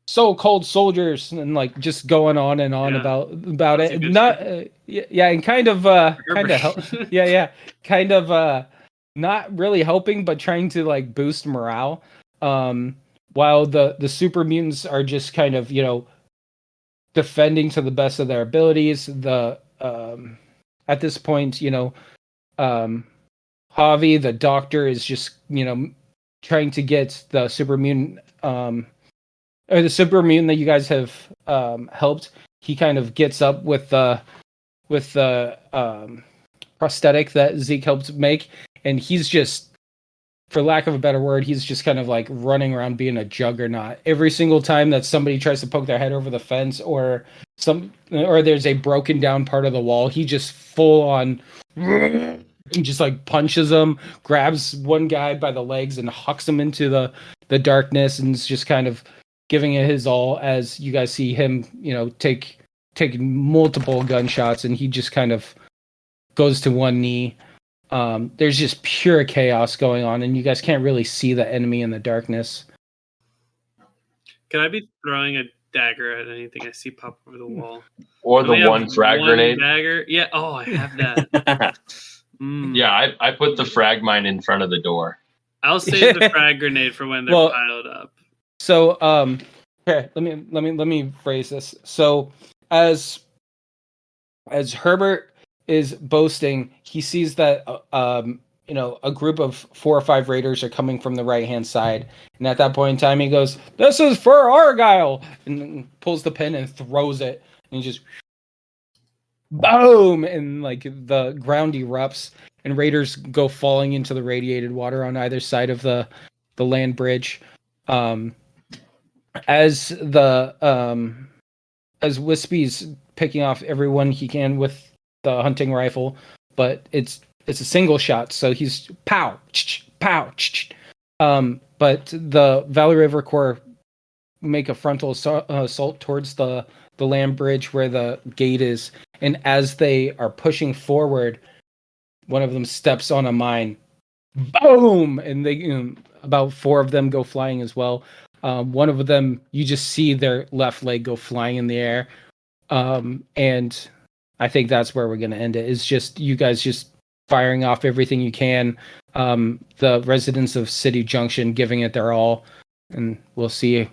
so-called soldiers, and like just going on and on about it. Not and kind of not really helping, but trying to like boost morale. While the super mutants are just kind of defending to the best of their abilities. The at this point, Javi, the doctor, is just trying to get the super mutant or the super mutant that you guys have helped. He kind of gets up with the prosthetic that Zeke helped make, and he's just, for lack of a better word, he's just kind of like running around being a juggernaut. Every single time that somebody tries to poke their head over the fence or there's a broken down part of the wall, he just full on he just like punches them, grabs one guy by the legs and hucks him into the darkness, and is just kind of giving it his all as you guys see him, take multiple gunshots, and he just kind of goes to one knee. There's just pure chaos going on, and you guys can't really see the enemy in the darkness. Can I be throwing a dagger at anything I see pop over the wall? Or the one frag grenade? Dagger? Yeah. Oh, I have that. Yeah, I put the frag mine in front of the door. I'll save the frag grenade for when they're piled up. So, okay, let me phrase this. So, as Herbert is boasting, he sees that a group of 4 or 5 raiders are coming from the right hand side, and at that point in time he goes, "This is for Argyle," and pulls the pin and throws it, and just boom, and like the ground erupts and raiders go falling into the radiated water on either side of the land bridge. As Wispy's picking off everyone he can with the hunting rifle, but it's a single shot, so he's pow, pow. But the Valley River Corps make a frontal assault towards the land bridge where the gate is, and as they are pushing forward, one of them steps on a mine, boom, and they about 4 of them go flying as well. One of them, you just see their left leg go flying in the air, and I think that's where we're going to end it. Is just you guys just firing off everything you can. The residents of City Junction giving it their all, and we'll see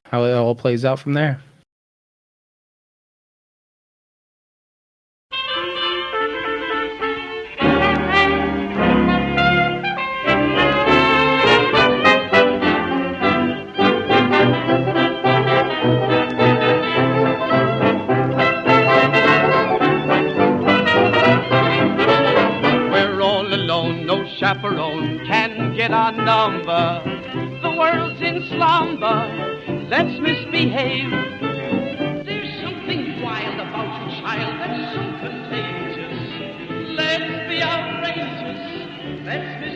how it all plays out from there. Chaperone can get our number. The world's in slumber. Let's misbehave. There's something wild about you, child, that's so contagious. Let's be outrageous. Let's